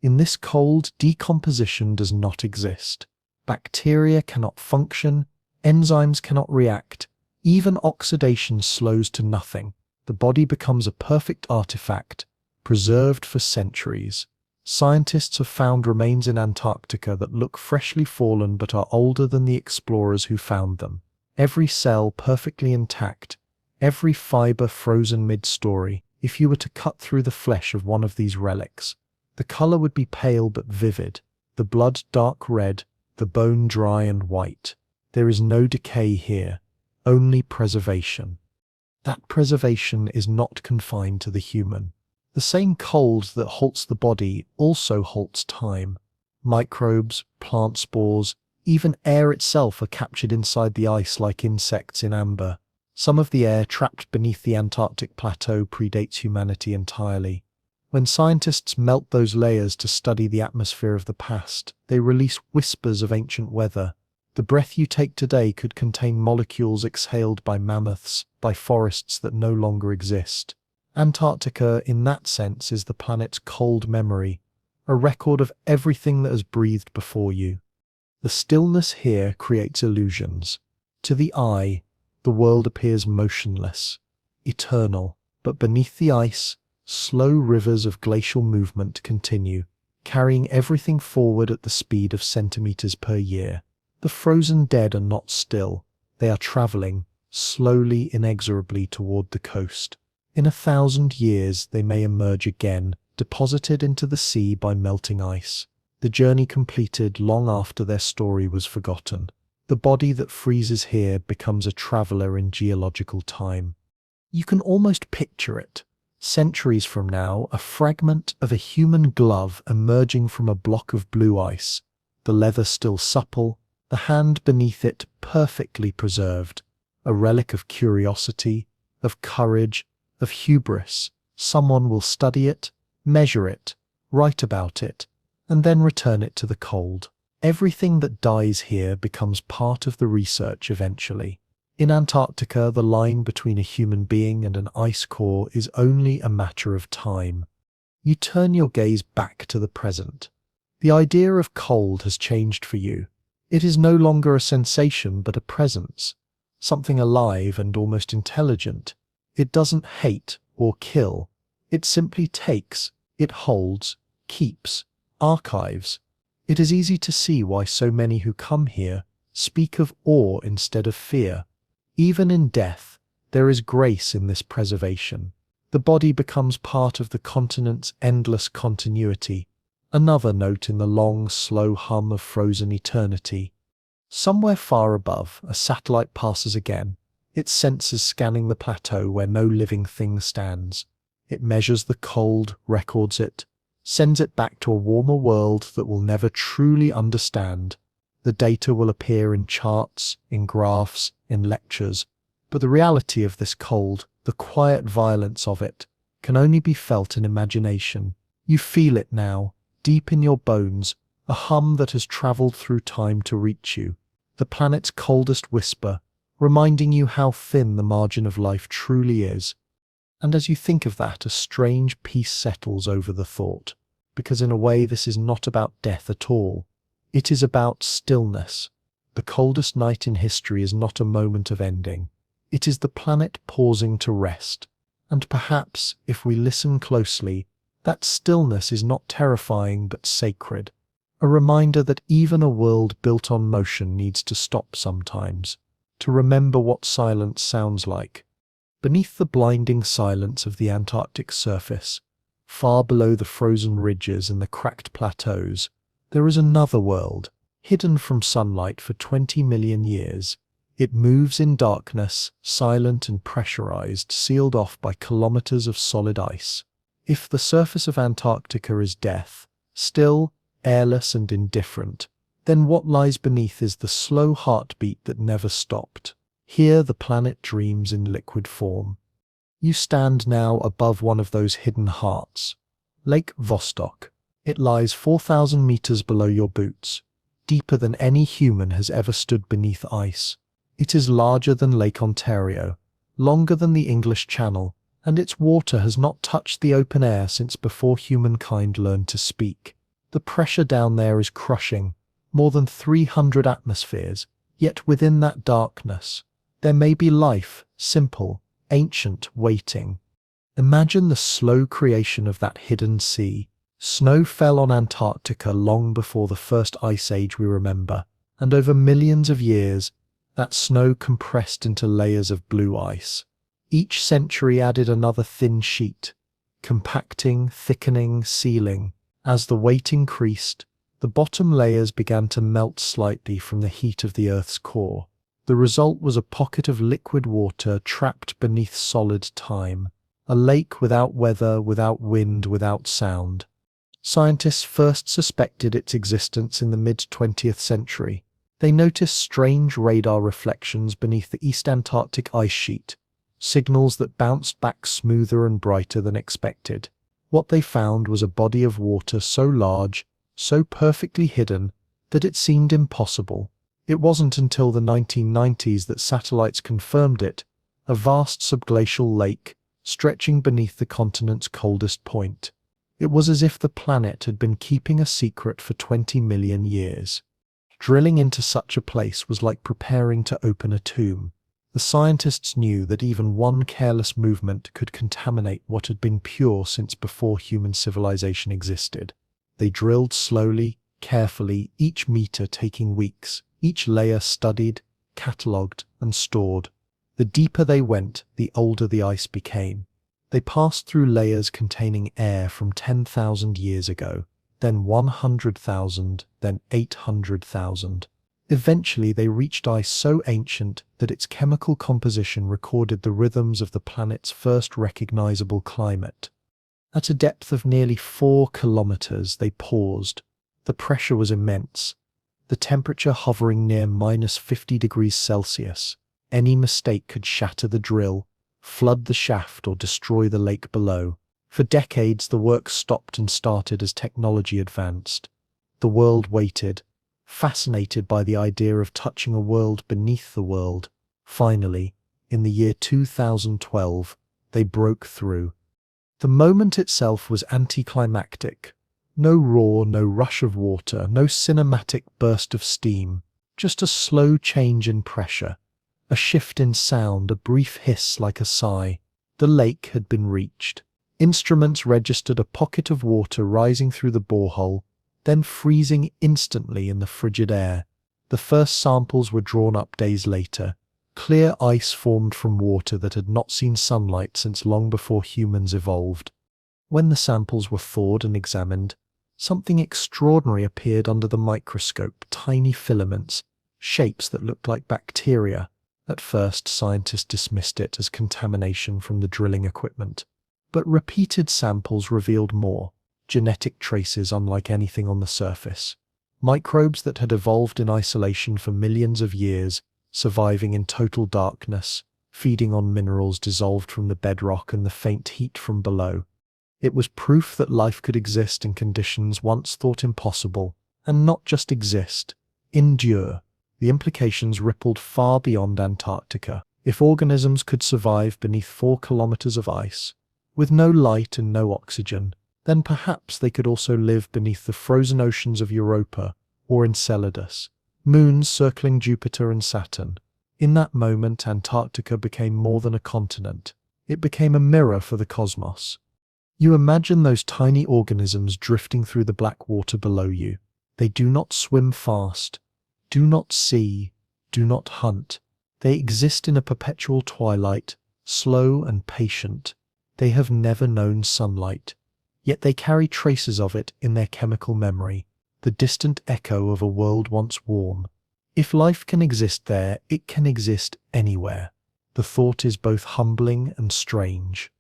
In this cold, decomposition does not exist. Bacteria cannot function, enzymes cannot react, even oxidation slows to nothing. The body becomes a perfect artifact, preserved for centuries. Scientists have found remains in Antarctica that look freshly fallen but are older than the explorers who found them. Every cell perfectly intact, every fiber frozen mid-story. If you were to cut through the flesh of one of these relics, the color would be pale but vivid, the blood dark red, the bone dry and white. There is no decay here, only preservation. That preservation is not confined to the human. The same cold that halts the body also halts time. Microbes, plant spores, even air itself are captured inside the ice like insects in amber. Some of the air trapped beneath the Antarctic plateau predates humanity entirely. When scientists melt those layers to study the atmosphere of the past, they release whispers of ancient weather. The breath you take today could contain molecules exhaled by mammoths, by forests that no longer exist. Antarctica, in that sense, is the planet's cold memory, a record of everything that has breathed before you. The stillness here creates illusions. To the eye, the world appears motionless, eternal, but beneath the ice, slow rivers of glacial movement continue, carrying everything forward at the speed of centimeters per year. The frozen dead are not still. They are traveling, slowly, inexorably toward the coast. In 1,000 years, they may emerge again, deposited into the sea by melting ice. The journey completed long after their story was forgotten. The body that freezes here becomes a traveler in geological time. You can almost picture it. Centuries from now, a fragment of a human glove emerging from a block of blue ice, the leather still supple, the hand beneath it perfectly preserved, a relic of curiosity, of courage, of hubris. Someone will study it, measure it, write about it, and then return it to the cold. Everything that dies here becomes part of the research eventually. In Antarctica, the line between a human being and an ice core is only a matter of time. You turn your gaze back to the present. The idea of cold has changed for you. It is no longer a sensation but a presence, something alive and almost intelligent. It doesn't hate or kill. It simply takes, it holds, keeps, archives. It is easy to see why so many who come here speak of awe instead of fear. Even in death, there is grace in this preservation. The body becomes part of the continent's endless continuity, another note in the long, slow hum of frozen eternity. Somewhere far above, a satellite passes again, its sensors scanning the plateau where no living thing stands. It measures the cold, records it, sends it back to a warmer world that will never truly understand. The data will appear in charts, in graphs, in lectures, but the reality of this cold, the quiet violence of it, can only be felt in imagination. You feel it now, deep in your bones, a hum that has travelled through time to reach you, the planet's coldest whisper, reminding you how thin the margin of life truly is. And as you think of that, a strange peace settles over the thought, because in a way this is not about death at all. It is about stillness. The coldest night in history is not a moment of ending. It is the planet pausing to rest. And perhaps, if we listen closely, that stillness is not terrifying but sacred. A reminder that even a world built on motion needs to stop sometimes, to remember what silence sounds like. Beneath the blinding silence of the Antarctic surface, far below the frozen ridges and the cracked plateaus, there is another world, hidden from sunlight for 20 million years. It moves in darkness, silent and pressurized, sealed off by kilometers of solid ice. If the surface of Antarctica is death, still, airless and indifferent, then what lies beneath is the slow heartbeat that never stopped. Here the planet dreams in liquid form. You stand now above one of those hidden hearts. Lake Vostok. It lies 4,000 meters below your boots, deeper than any human has ever stood beneath ice. It is larger than Lake Ontario, longer than the English Channel, and its water has not touched the open air since before humankind learned to speak. The pressure down there is crushing, more than 300 atmospheres, yet within that darkness, there may be life, simple, ancient, waiting. Imagine the slow creation of that hidden sea. Snow fell on Antarctica long before the first ice age we remember, and over millions of years, that snow compressed into layers of blue ice. Each century added another thin sheet, compacting, thickening, sealing. As the weight increased, the bottom layers began to melt slightly from the heat of the Earth's core. The result was a pocket of liquid water trapped beneath solid time, a lake without weather, without wind, without sound. Scientists first suspected its existence in the mid-20th century. They noticed strange radar reflections beneath the East Antarctic ice sheet, signals that bounced back smoother and brighter than expected. What they found was a body of water so large, so perfectly hidden, that it seemed impossible. It wasn't until the 1990s that satellites confirmed it, a vast subglacial lake stretching beneath the continent's coldest point. It was as if the planet had been keeping a secret for 20 million years. Drilling into such a place was like preparing to open a tomb. The scientists knew that even one careless movement could contaminate what had been pure since before human civilization existed. They drilled slowly, carefully, each meter taking weeks, each layer studied, catalogued, and stored. The deeper they went, the older the ice became. They passed through layers containing air from 10,000 years ago, then 100,000, then 800,000. Eventually they reached ice so ancient that its chemical composition recorded the rhythms of the planet's first recognizable climate. At a depth of nearly 4 kilometers they paused. The pressure was immense, the temperature hovering near -50 degrees Celsius. Any mistake could shatter the drill, flood the shaft, or destroy the lake below. For decades the work stopped and started as technology advanced. The world waited, fascinated by the idea of touching a world beneath the world. Finally, in the year 2012, they broke through. The moment itself was anticlimactic. No roar, no rush of water, no cinematic burst of steam, just a slow change in pressure, a shift in sound, a brief hiss like a sigh. The lake had been reached. Instruments registered a pocket of water rising through the borehole, then freezing instantly in the frigid air. The first samples were drawn up days later. Clear ice formed from water that had not seen sunlight since long before humans evolved. When the samples were thawed and examined, something extraordinary appeared under the microscope, tiny filaments, shapes that looked like bacteria. At first, scientists dismissed it as contamination from the drilling equipment. But repeated samples revealed more, genetic traces unlike anything on the surface. Microbes that had evolved in isolation for millions of years, surviving in total darkness, feeding on minerals dissolved from the bedrock and the faint heat from below. It was proof that life could exist in conditions once thought impossible, and not just exist, endure. The implications rippled far beyond Antarctica. If organisms could survive beneath 4 kilometers of ice, with no light and no oxygen, then perhaps they could also live beneath the frozen oceans of Europa or Enceladus, moons circling Jupiter and Saturn. In that moment, Antarctica became more than a continent. It became a mirror for the cosmos. You imagine those tiny organisms drifting through the black water below you. They do not swim fast, do not see, do not hunt. They exist in a perpetual twilight, slow and patient. They have never known sunlight, yet they carry traces of it in their chemical memory, the distant echo of a world once warm. If life can exist there, it can exist anywhere. The thought is both humbling and strange.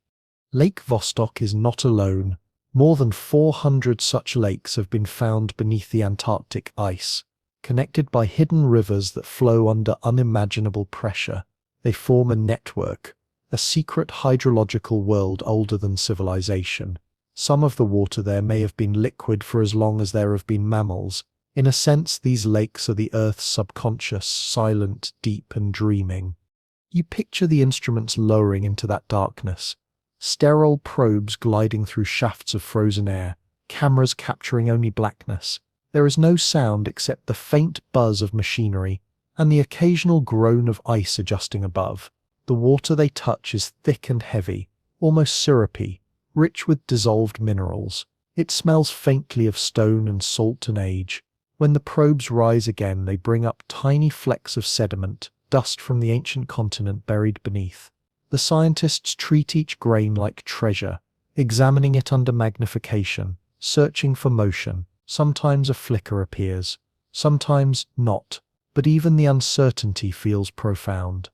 Lake Vostok is not alone. More than 400 such lakes have been found beneath the Antarctic ice, connected by hidden rivers that flow under unimaginable pressure. They form a network, a secret hydrological world older than civilization. Some of the water there may have been liquid for as long as there have been mammals. In a sense, these lakes are the Earth's subconscious, silent, deep and dreaming. You picture the instruments lowering into that darkness. Sterile probes gliding through shafts of frozen air, cameras capturing only blackness. There is no sound except the faint buzz of machinery and the occasional groan of ice adjusting above. The water they touch is thick and heavy, almost syrupy, rich with dissolved minerals. It smells faintly of stone and salt and age. When the probes rise again, they bring up tiny flecks of sediment, dust from the ancient continent buried beneath. The scientists treat each grain like treasure, examining it under magnification, searching for motion. Sometimes a flicker appears, sometimes not, but even the uncertainty feels profound.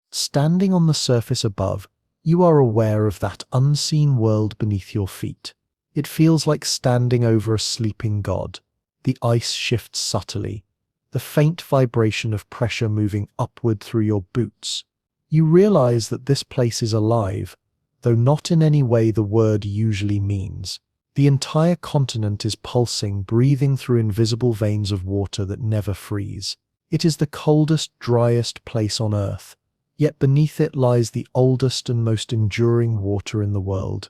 Standing on the surface above, you are aware of that unseen world beneath your feet. It feels like standing over a sleeping god. The ice shifts subtly, the faint vibration of pressure moving upward through your boots. You realize that this place is alive, though not in any way the word usually means. The entire continent is pulsing, breathing through invisible veins of water that never freeze. It is the coldest, driest place on Earth, yet beneath it lies the oldest and most enduring water in the world.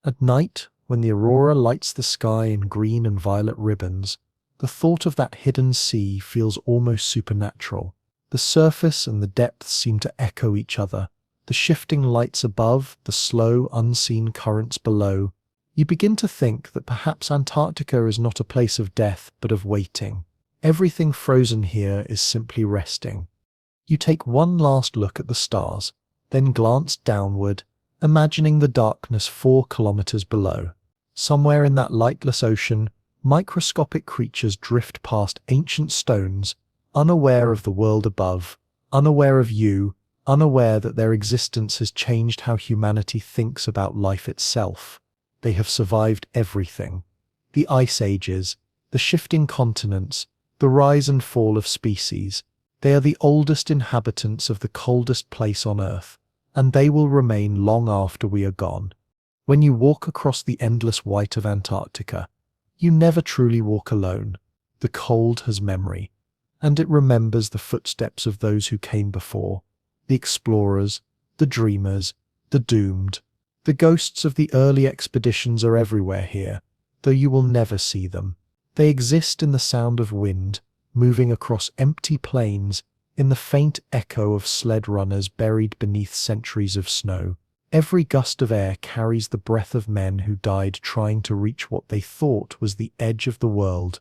At night, when the aurora lights the sky in green and violet ribbons, the thought of that hidden sea feels almost supernatural. The surface and the depths seem to echo each other. The shifting lights above, the slow, unseen currents below. You begin to think that perhaps Antarctica is not a place of death, but of waiting. Everything frozen here is simply resting. You take one last look at the stars, then glance downward, imagining the darkness 4 kilometers below. Somewhere in that lightless ocean, microscopic creatures drift past ancient stones, unaware of the world above, unaware of you, unaware that their existence has changed how humanity thinks about life itself. They have survived everything. The ice ages, the shifting continents, the rise and fall of species. They are the oldest inhabitants of the coldest place on Earth, and they will remain long after we are gone. When you walk across the endless white of Antarctica, you never truly walk alone. The cold has memory, and it remembers the footsteps of those who came before, the explorers, the dreamers, the doomed. The ghosts of the early expeditions are everywhere here, though you will never see them. They exist in the sound of wind, moving across empty plains, in the faint echo of sled runners buried beneath centuries of snow. Every gust of air carries the breath of men who died trying to reach what they thought was the edge of the world.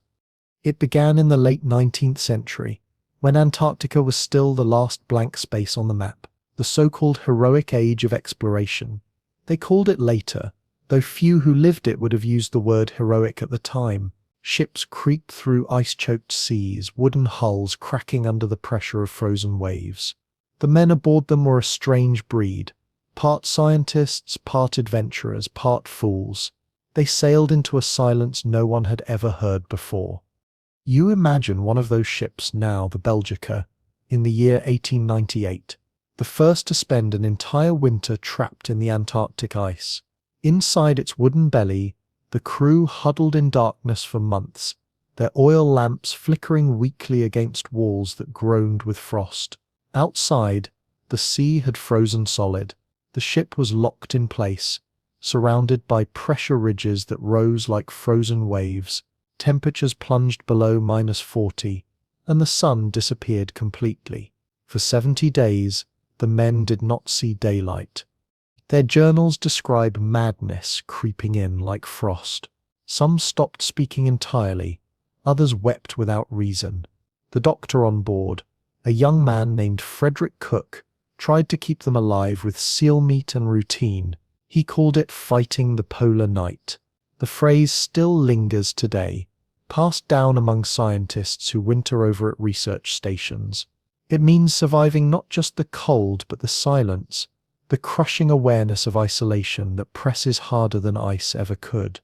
It began in the late 19th century, when Antarctica was still the last blank space on the map, the so-called heroic age of exploration. They called it later, though few who lived it would have used the word heroic at the time. Ships creaked through ice-choked seas, wooden hulls cracking under the pressure of frozen waves. The men aboard them were a strange breed, part scientists, part adventurers, part fools. They sailed into a silence no one had ever heard before. You imagine one of those ships now, the Belgica, in the year 1898, the first to spend an entire winter trapped in the Antarctic ice. Inside its wooden belly, the crew huddled in darkness for months, their oil lamps flickering weakly against walls that groaned with frost. Outside, the sea had frozen solid. The ship was locked in place, surrounded by pressure ridges that rose like frozen waves. Temperatures plunged below -40, and the sun disappeared completely. For 70 days, the men did not see daylight. Their journals describe madness creeping in like frost. Some stopped speaking entirely, others wept without reason. The doctor on board, a young man named Frederick Cook, tried to keep them alive with seal meat and routine. He called it fighting the polar night. The phrase still lingers today, passed down among scientists who winter over at research stations. It means surviving not just the cold but the silence, the crushing awareness of isolation that presses harder than ice ever could.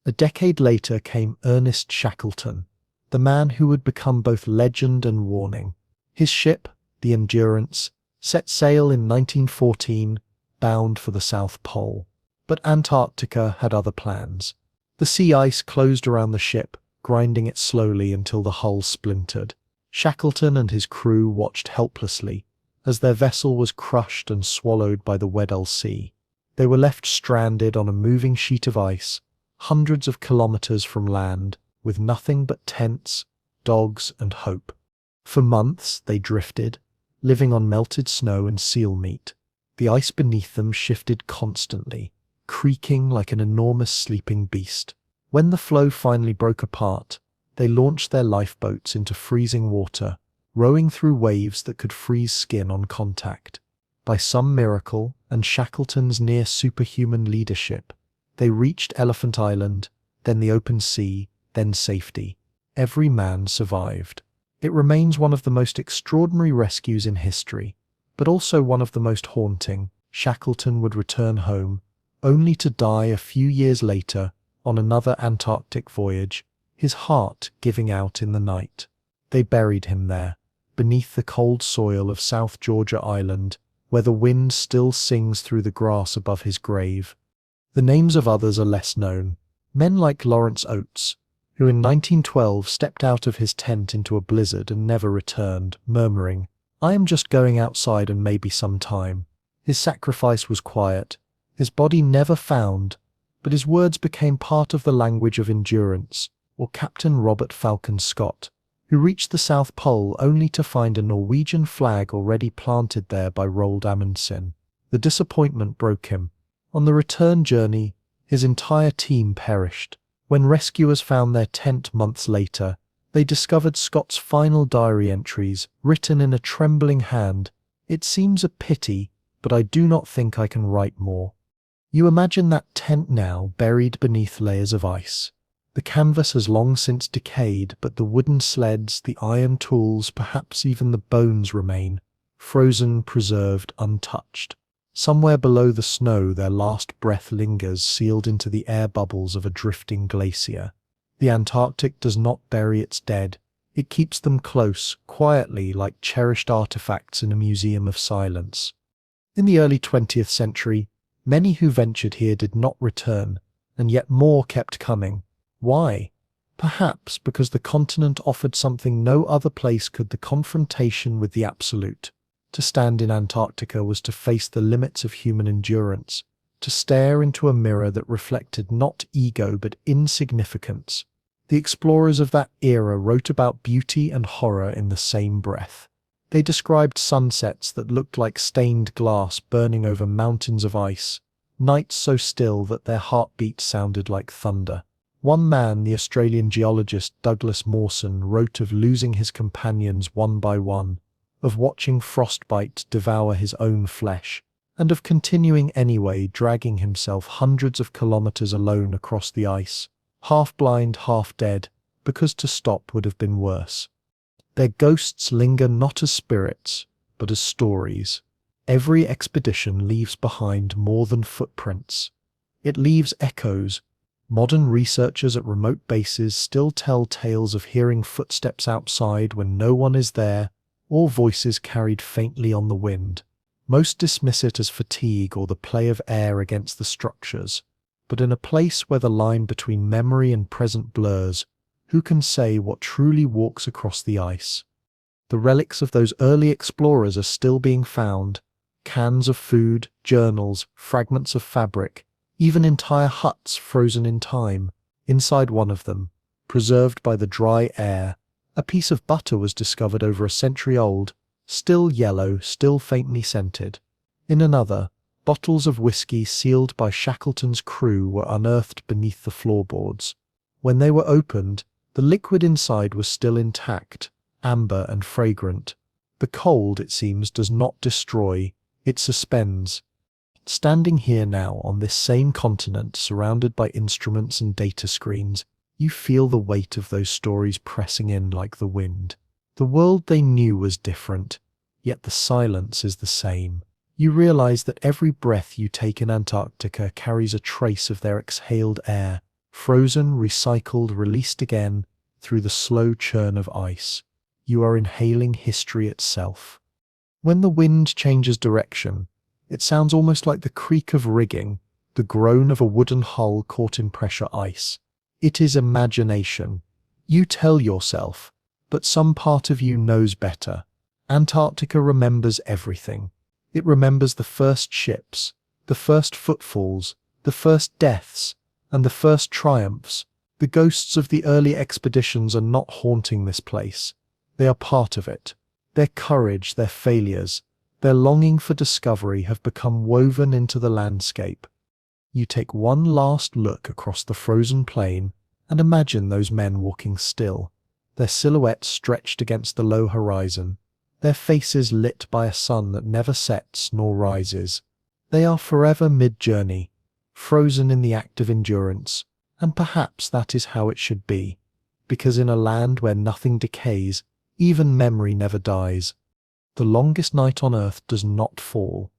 A decade later came Ernest Shackleton, the man who would become both legend and warning. His ship, the Endurance, set sail in 1914, bound for the South Pole. But Antarctica had other plans. The sea ice closed around the ship, grinding it slowly until the hull splintered. Shackleton and his crew watched helplessly as their vessel was crushed and swallowed by the Weddell Sea. They were left stranded on a moving sheet of ice, hundreds of kilometers from land, with nothing but tents, dogs, and hope. For months they drifted, living on melted snow and seal meat. The ice beneath them shifted constantly, creaking like an enormous sleeping beast. When the floe finally broke apart, they launched their lifeboats into freezing water, rowing through waves that could freeze skin on contact. By some miracle and Shackleton's near superhuman leadership, they reached Elephant Island, then the open sea, then safety. Every man survived. It remains one of the most extraordinary rescues in history, but also one of the most haunting. Shackleton would return home, only to die a few years later on another Antarctic voyage, his heart giving out in the night. They buried him there, beneath the cold soil of South Georgia Island, where the wind still sings through the grass above his grave. The names of others are less known. Men like Lawrence Oates, who in 1912 stepped out of his tent into a blizzard and never returned, murmuring, "I am just going outside and maybe some time." His sacrifice was quiet, his body never found, but his words became part of the language of endurance. Or Captain Robert Falcon Scott, who reached the South Pole only to find a Norwegian flag already planted there by Roald Amundsen. The disappointment broke him. On the return journey, his entire team perished. When rescuers found their tent months later, they discovered Scott's final diary entries, written in a trembling hand. "It seems a pity, but I do not think I can write more." You imagine that tent now buried beneath layers of ice. The canvas has long since decayed, but the wooden sleds, the iron tools, perhaps even the bones remain, frozen, preserved, untouched. Somewhere below the snow their last breath lingers, sealed into the air bubbles of a drifting glacier. The Antarctic does not bury its dead. It keeps them close, quietly, like cherished artifacts in a museum of silence. In the early 20th century, many who ventured here did not return, and yet more kept coming. Why? Perhaps because the continent offered something no other place could: the confrontation with the absolute. To stand in Antarctica was to face the limits of human endurance, to stare into a mirror that reflected not ego but insignificance. The explorers of that era wrote about beauty and horror in the same breath. They described sunsets that looked like stained glass burning over mountains of ice, nights so still that their heartbeats sounded like thunder. One man, the Australian geologist Douglas Mawson, wrote of losing his companions one by one, of watching frostbite devour his own flesh, and of continuing anyway, dragging himself hundreds of kilometers alone across the ice, half blind, half dead, because to stop would have been worse. Their ghosts linger not as spirits, but as stories. Every expedition leaves behind more than footprints. It leaves echoes. Modern researchers at remote bases still tell tales of hearing footsteps outside when no one is there, or voices carried faintly on the wind. Most dismiss it as fatigue or the play of air against the structures, but in a place where the line between memory and present blurs, who can say what truly walks across the ice? The relics of those early explorers are still being found: cans of food, journals, fragments of fabric, even entire huts frozen in time. Inside one of them, preserved by the dry air, a piece of butter was discovered over a century old, still yellow, still faintly scented. In another, bottles of whiskey sealed by Shackleton's crew were unearthed beneath the floorboards. When they were opened, the liquid inside was still intact, amber and fragrant. The cold, it seems, does not destroy, it suspends. Standing here now on this same continent, surrounded by instruments and data screens, you feel the weight of those stories pressing in like the wind. The world they knew was different, yet the silence is the same. You realize that every breath you take in Antarctica carries a trace of their exhaled air, frozen, recycled, released again through the slow churn of ice. You are inhaling history itself. When the wind changes direction, it sounds almost like the creak of rigging, the groan of a wooden hull caught in pressure ice. It is imagination. You tell yourself, but some part of you knows better. Antarctica remembers everything. It remembers the first ships, the first footfalls, the first deaths, and the first triumphs. The ghosts of the early expeditions are not haunting this place. They are part of it. Their courage, their failures, their longing for discovery have become woven into the landscape. You take one last look across the frozen plain and imagine those men walking still, their silhouettes stretched against the low horizon, their faces lit by a sun that never sets nor rises. They are forever mid-journey, frozen in the act of endurance, and perhaps that is how it should be, because in a land where nothing decays, even memory never dies. The longest night on Earth does not fall.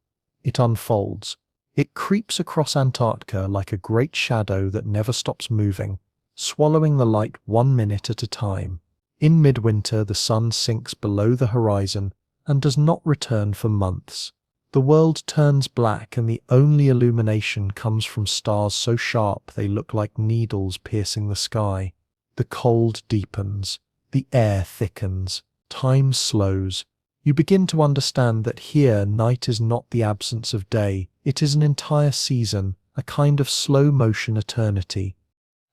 It unfolds. It creeps across Antarctica like a great shadow that never stops moving, swallowing the light 1 minute at a time. In midwinter, the sun sinks below the horizon and does not return for months. The world turns black and the only illumination comes from stars so sharp they look like needles piercing the sky. The cold deepens. The air thickens. Time slows. You begin to understand that here night is not the absence of day. It is an entire season, a kind of slow-motion eternity.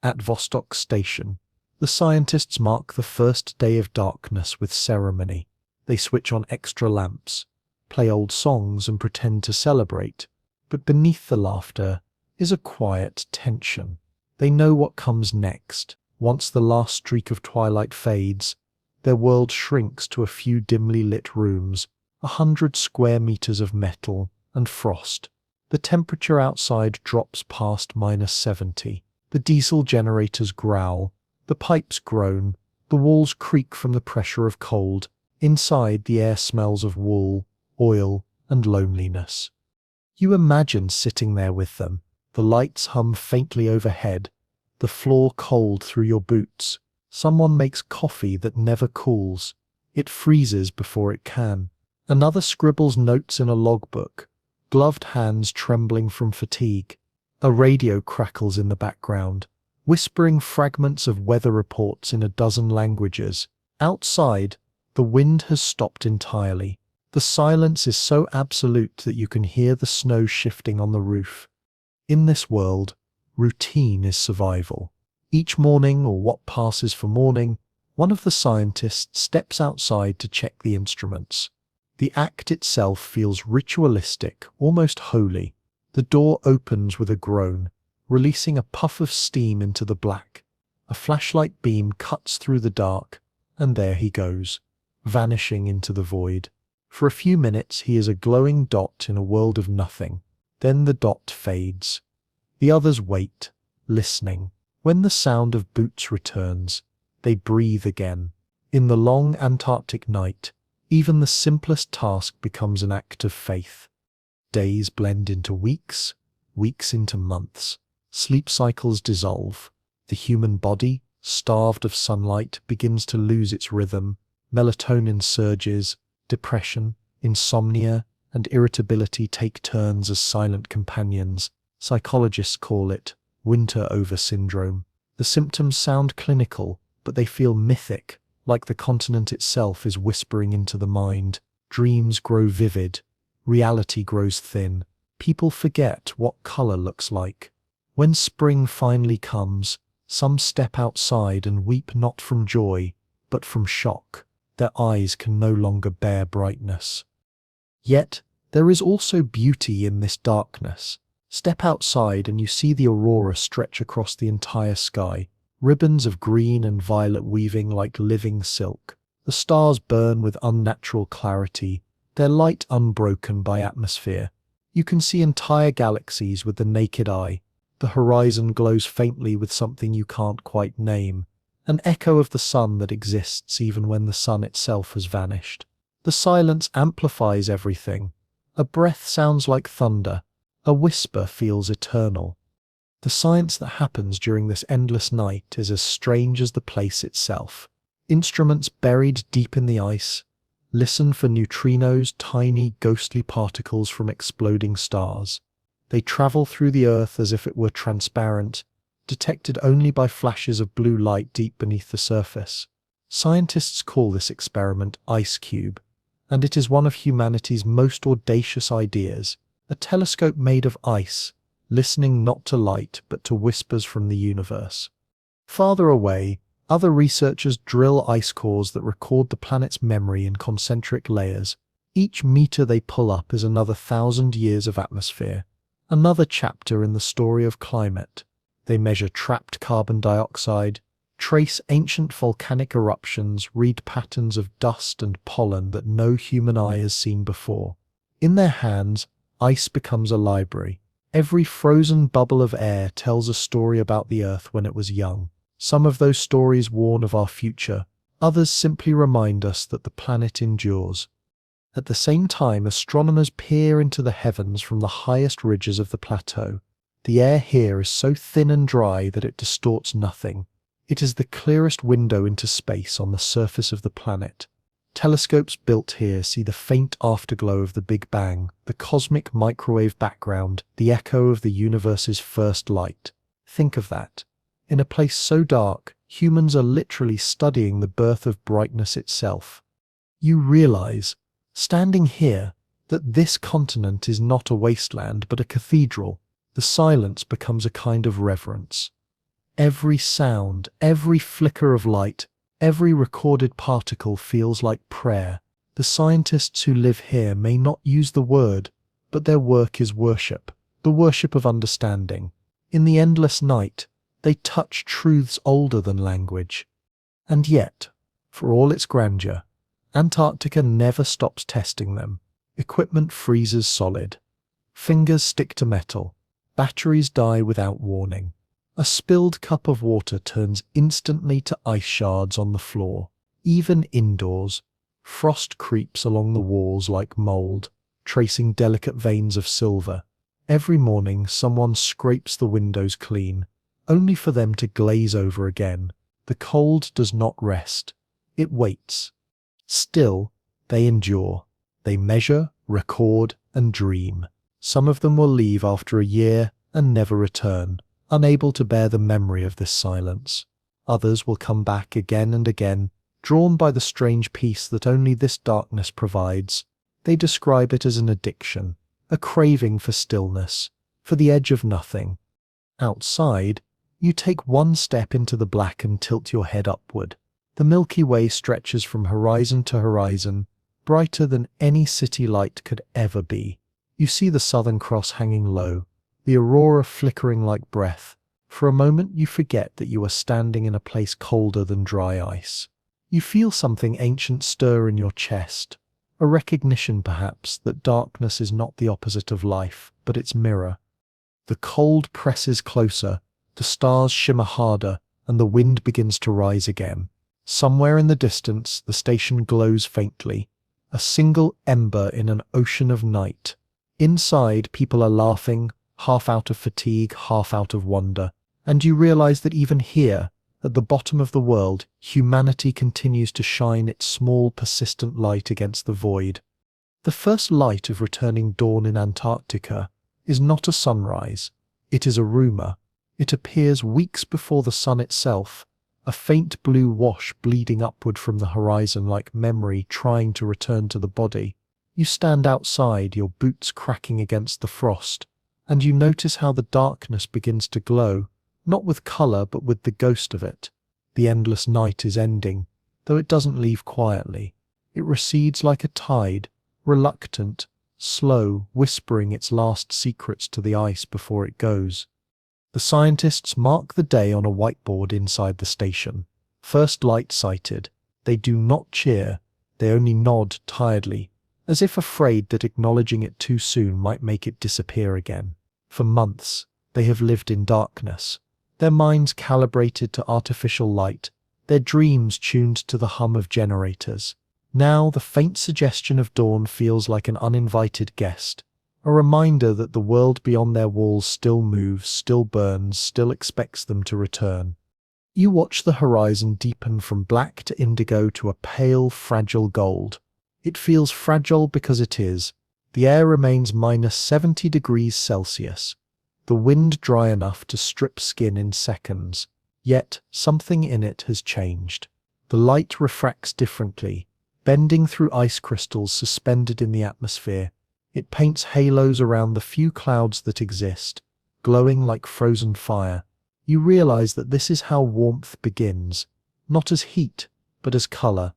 At Vostok Station, the scientists mark the first day of darkness with ceremony. They switch on extra lamps, play old songs and pretend to celebrate. But beneath the laughter is a quiet tension. They know what comes next. Once the last streak of twilight fades, their world shrinks to a few dimly lit rooms, 100 square meters of metal and frost. The temperature outside drops past -70. The diesel generators growl, the pipes groan, the walls creak from the pressure of cold. Inside, the air smells of wool, oil, and loneliness. You imagine sitting there with them. The lights hum faintly overhead, the floor cold through your boots. Someone makes coffee that never cools. It freezes before it can. Another scribbles notes in a logbook, gloved hands trembling from fatigue. A radio crackles in the background, whispering fragments of weather reports in a dozen languages. Outside, the wind has stopped entirely. The silence is so absolute that you can hear the snow shifting on the roof. In this world, routine is survival. Each morning, or what passes for morning, one of the scientists steps outside to check the instruments. The act itself feels ritualistic, almost holy. The door opens with a groan, releasing a puff of steam into the black. A flashlight beam cuts through the dark, and there he goes, vanishing into the void. For a few minutes he is a glowing dot in a world of nothing. Then the dot fades. The others wait, listening. When the sound of boots returns, they breathe again. In the long Antarctic night, even the simplest task becomes an act of faith. Days blend into weeks, weeks into months. Sleep cycles dissolve. The human body, starved of sunlight, begins to lose its rhythm. Melatonin surges. Depression, insomnia, and irritability take turns as silent companions. Psychologists call it winter over syndrome. The symptoms sound clinical, but they feel mythic, like the continent itself is whispering into the mind. Dreams grow vivid. Reality grows thin. People forget what color looks like. When spring finally comes, some step outside and weep not from joy, but from shock. Their eyes can no longer bear brightness. Yet, there is also beauty in this darkness. Step outside and you see the aurora stretch across the entire sky, ribbons of green and violet weaving like living silk. The stars burn with unnatural clarity, their light unbroken by atmosphere. You can see entire galaxies with the naked eye. The horizon glows faintly with something you can't quite name, an echo of the sun that exists even when the sun itself has vanished. The silence amplifies everything. A breath sounds like thunder. A whisper feels eternal. The science that happens during this endless night is as strange as the place itself. Instruments buried deep in the ice listen for neutrinos, tiny, ghostly particles from exploding stars. They travel through the Earth as if it were transparent, detected only by flashes of blue light deep beneath the surface. Scientists call this experiment Ice Cube, and it is one of humanity's most audacious ideas, a telescope made of ice, listening not to light but to whispers from the universe. Farther away, other researchers drill ice cores that record the planet's memory in concentric layers. Each meter they pull up is another 1,000 years of atmosphere, another chapter in the story of climate. They measure trapped carbon dioxide, trace ancient volcanic eruptions, read patterns of dust and pollen that no human eye has seen before. In their hands, ice becomes a library. Every frozen bubble of air tells a story about the Earth when it was young. Some of those stories warn of our future, others simply remind us that the planet endures. At the same time, astronomers peer into the heavens from the highest ridges of the plateau. The air here is so thin and dry that it distorts nothing. It is the clearest window into space on the surface of the planet. Telescopes built here see the faint afterglow of the Big Bang, the cosmic microwave background, the echo of the universe's first light. Think of that. In a place so dark, humans are literally studying the birth of brightness itself. You realize, standing here, that this continent is not a wasteland but a cathedral. The silence becomes a kind of reverence. Every sound, every flicker of light, every recorded particle feels like prayer. The scientists who live here may not use the word, but their work is worship, the worship of understanding. In the endless night, they touch truths older than language. And yet, for all its grandeur, Antarctica never stops testing them. Equipment freezes solid. Fingers stick to metal. Batteries die without warning. A spilled cup of water turns instantly to ice shards on the floor. Even indoors, frost creeps along the walls like mold, tracing delicate veins of silver. Every morning, someone scrapes the windows clean, only for them to glaze over again. The cold does not rest. It waits. Still, they endure. They measure, record, and dream. Some of them will leave after a year and never return, unable to bear the memory of this silence. Others will come back again and again, drawn by the strange peace that only this darkness provides. They describe it as an addiction, a craving for stillness, for the edge of nothing. Outside, you take one step into the black and tilt your head upward. The Milky Way stretches from horizon to horizon, brighter than any city light could ever be. You see the Southern Cross hanging low, the aurora flickering like breath. For a moment you forget that you are standing in a place colder than dry ice. You feel something ancient stir in your chest, a recognition perhaps that darkness is not the opposite of life, but its mirror. The cold presses closer, the stars shimmer harder, and the wind begins to rise again. Somewhere in the distance, the station glows faintly, a single ember in an ocean of night. Inside, people are laughing, half out of fatigue, half out of wonder, and you realize that even here, at the bottom of the world, humanity continues to shine its small, persistent light against the void. The first light of returning dawn in Antarctica is not a sunrise. It is a rumor. It appears weeks before the sun itself, a faint blue wash bleeding upward from the horizon like memory trying to return to the body. You stand outside, your boots cracking against the frost, and you notice how the darkness begins to glow, not with color but with the ghost of it. The endless night is ending, though it doesn't leave quietly. It recedes like a tide, reluctant, slow, whispering its last secrets to the ice before it goes. The scientists mark the day on a whiteboard inside the station. First light sighted. They do not cheer, they only nod tiredly, as if afraid that acknowledging it too soon might make it disappear again. For months, they have lived in darkness, their minds calibrated to artificial light, their dreams tuned to the hum of generators. Now the faint suggestion of dawn feels like an uninvited guest, a reminder that the world beyond their walls still moves, still burns, still expects them to return. You watch the horizon deepen from black to indigo to a pale, fragile gold. It feels fragile because it is. The air remains -70 degrees Celsius. The wind dry enough to strip skin in seconds. Yet something in it has changed. The light refracts differently, bending through ice crystals suspended in the atmosphere. It paints halos around the few clouds that exist, glowing like frozen fire. You realize that this is how warmth begins, not as heat, but as color.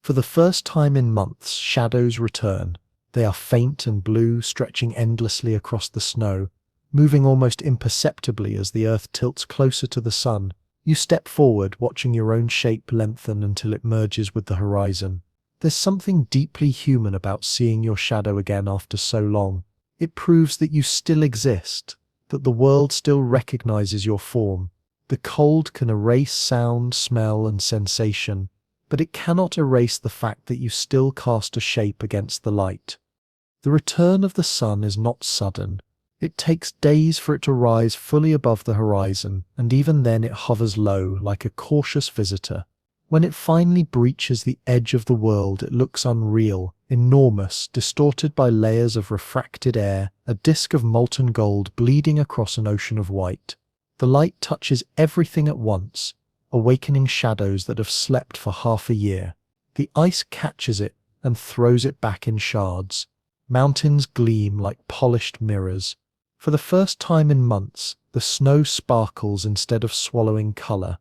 For the first time in months, shadows return. They are faint and blue, stretching endlessly across the snow, moving almost imperceptibly as the earth tilts closer to the sun. You step forward, watching your own shape lengthen until it merges with the horizon. There's something deeply human about seeing your shadow again after so long. It proves that you still exist, that the world still recognizes your form. The cold can erase sound, smell, and sensation, but it cannot erase the fact that you still cast a shape against the light. The return of the sun is not sudden. It takes days for it to rise fully above the horizon, and even then it hovers low, like a cautious visitor. When it finally breaches the edge of the world, it looks unreal, enormous, distorted by layers of refracted air, a disk of molten gold bleeding across an ocean of white. The light touches everything at once, awakening shadows that have slept for half a year. The ice catches it and throws it back in shards. Mountains gleam like polished mirrors. For the first time in months, the snow sparkles instead of swallowing color.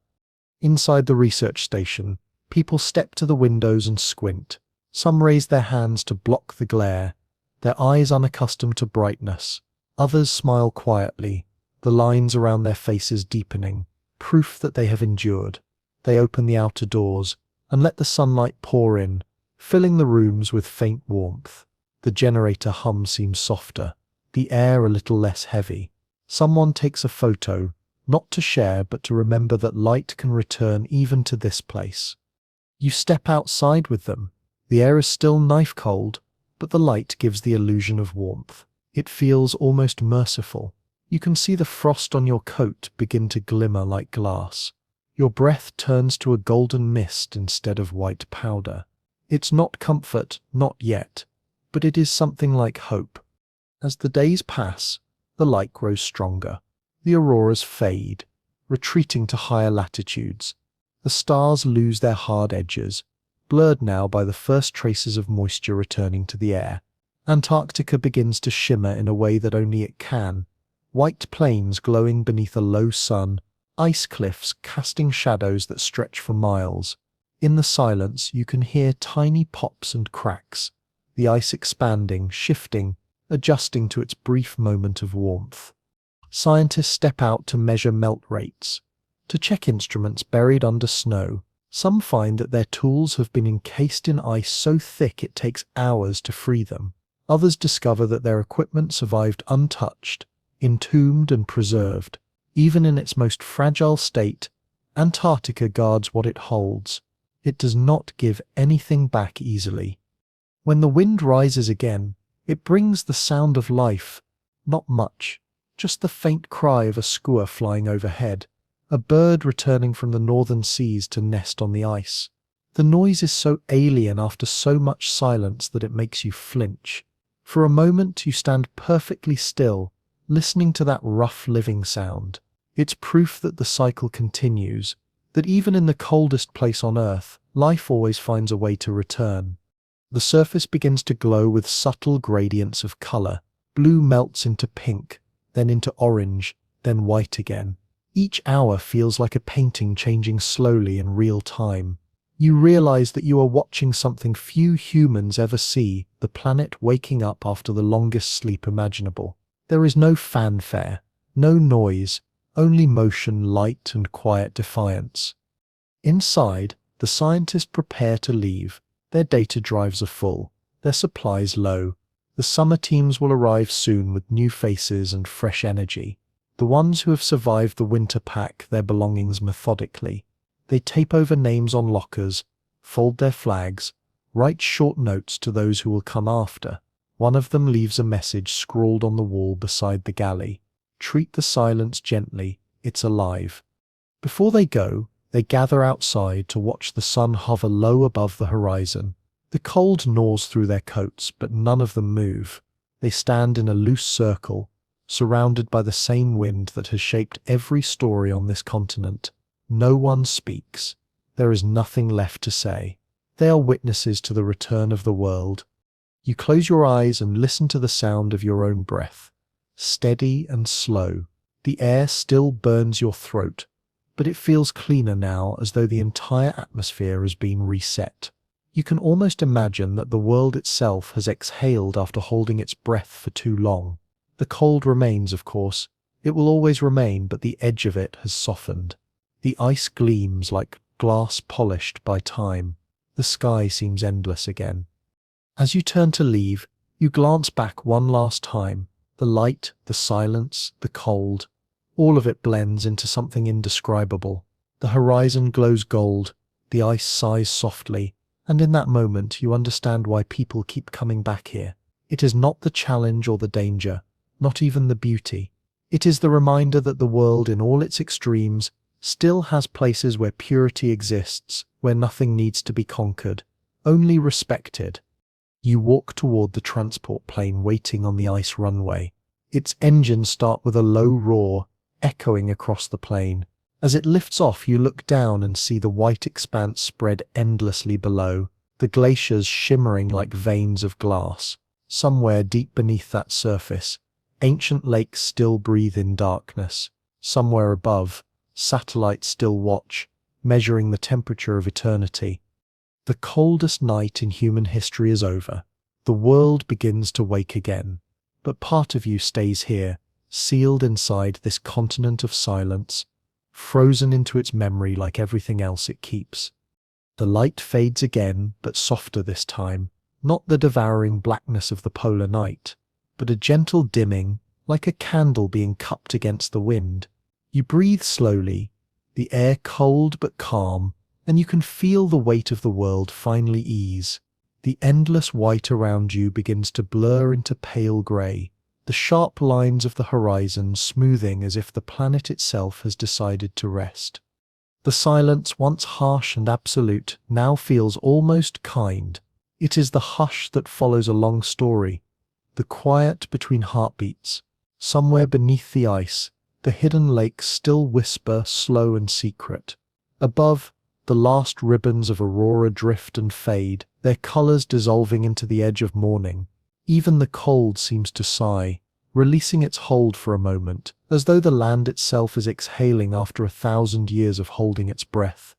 Inside the research station, people step to the windows and squint. Some raise their hands to block the glare, their eyes unaccustomed to brightness. Others smile quietly, the lines around their faces deepening, proof that they have endured. They open the outer doors and let the sunlight pour in, filling the rooms with faint warmth. The generator hum seems softer, the air a little less heavy. Someone takes a photo, not to share but to remember that light can return even to this place. You step outside with them. The air is still knife cold, but the light gives the illusion of warmth. It feels almost merciful. You can see the frost on your coat begin to glimmer like glass. Your breath turns to a golden mist instead of white powder. It's not comfort, not yet, but it is something like hope. As the days pass, the light grows stronger. The auroras fade, retreating to higher latitudes. The stars lose their hard edges, blurred now by the first traces of moisture returning to the air. Antarctica begins to shimmer in a way that only it can. White plains glowing beneath a low sun, ice cliffs casting shadows that stretch for miles. In the silence, you can hear tiny pops and cracks, the ice expanding, shifting, adjusting to its brief moment of warmth. Scientists step out to measure melt rates, to check instruments buried under snow. Some find that their tools have been encased in ice so thick it takes hours to free them. Others discover that their equipment survived untouched, entombed and preserved. Even in its most fragile state, Antarctica guards what it holds. It does not give anything back easily. When the wind rises again, it brings the sound of life. Not much, just the faint cry of a skua flying overhead, a bird returning from the northern seas to nest on the ice. The noise is so alien after so much silence that it makes you flinch. For a moment you stand perfectly still, listening to that rough living sound. It's proof that the cycle continues, that even in the coldest place on Earth, life always finds a way to return. The surface begins to glow with subtle gradients of color. Blue melts into pink, then into orange, then white again. Each hour feels like a painting changing slowly in real time. You realize that you are watching something few humans ever see, the planet waking up after the longest sleep imaginable. There is no fanfare, no noise, only motion, light, and quiet defiance. Inside, The scientists prepare to leave. Their data drives are full, their supplies low. The summer teams will arrive soon with new faces and fresh energy. The ones who have survived the winter pack their belongings methodically. They tape over names on lockers, fold their flags, write short notes to those who will come after. One of them leaves a message scrawled on the wall beside the galley. Treat the silence gently, it's alive. Before they go, they gather outside to watch the sun hover low above the horizon. The cold gnaws through their coats, but none of them move. They stand in a loose circle, surrounded by the same wind that has shaped every story on this continent. No one speaks. There is nothing left to say. They are witnesses to the return of the world. You close your eyes and listen to the sound of your own breath. Steady and slow. The air still burns your throat, but it feels cleaner now, as though the entire atmosphere has been reset. You can almost imagine that the world itself has exhaled after holding its breath for too long. The cold remains, of course. It will always remain, but the edge of it has softened. The ice gleams like glass polished by time. The sky seems endless again. As you turn to leave, you glance back one last time. The light, the silence, the cold. All of it blends into something indescribable. The horizon glows gold. The ice sighs softly. And in that moment, you understand why people keep coming back here. It is not the challenge or the danger, not even the beauty. It is the reminder that the world, in all its extremes, still has places where purity exists, where nothing needs to be conquered, only respected. You walk toward the transport plane waiting on the ice runway. Its engines start with a low roar, echoing across the plain. As it lifts off, you look down and see the white expanse spread endlessly below, the glaciers shimmering like veins of glass. Somewhere deep beneath that surface, ancient lakes still breathe in darkness. Somewhere above, satellites still watch, measuring the temperature of eternity. The coldest night in human history is over. The world begins to wake again. But part of you stays here, sealed inside this continent of silence, frozen into its memory like everything else it keeps. The light fades again, but softer this time, not the devouring blackness of the polar night, but a gentle dimming, like a candle being cupped against the wind. You breathe slowly, the air cold but calm, and you can feel the weight of the world finally ease. The endless white around you begins to blur into pale grey, the sharp lines of the horizon smoothing as if the planet itself has decided to rest. The silence, once harsh and absolute, now feels almost kind. It is the hush that follows a long story, the quiet between heartbeats. Somewhere beneath the ice, the hidden lakes still whisper, slow and secret. Above, the last ribbons of aurora drift and fade, their colours dissolving into the edge of morning. Even the cold seems to sigh, releasing its hold for a moment, as though the land itself is exhaling after 1,000 years of holding its breath.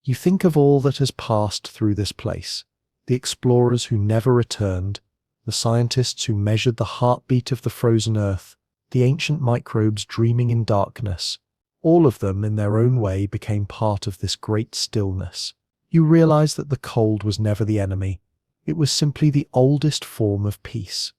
You think of all that has passed through this place, the explorers who never returned, the scientists who measured the heartbeat of the frozen earth, the ancient microbes dreaming in darkness. All of them, in their own way, became part of this great stillness. You realize that the cold was never the enemy. It was simply the oldest form of peace.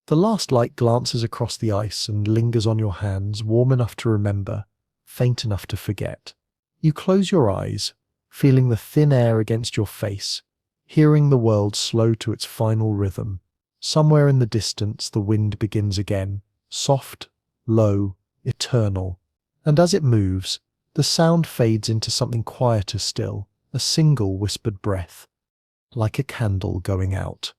The last light glances across the ice and lingers on your hands, warm enough to remember, faint enough to forget. You close your eyes, feeling the thin air against your face, hearing the world slow to its final rhythm. Somewhere in the distance, the wind begins again, soft, low, eternal. And as it moves, the sound fades into something quieter still, a single whispered breath, like a candle going out.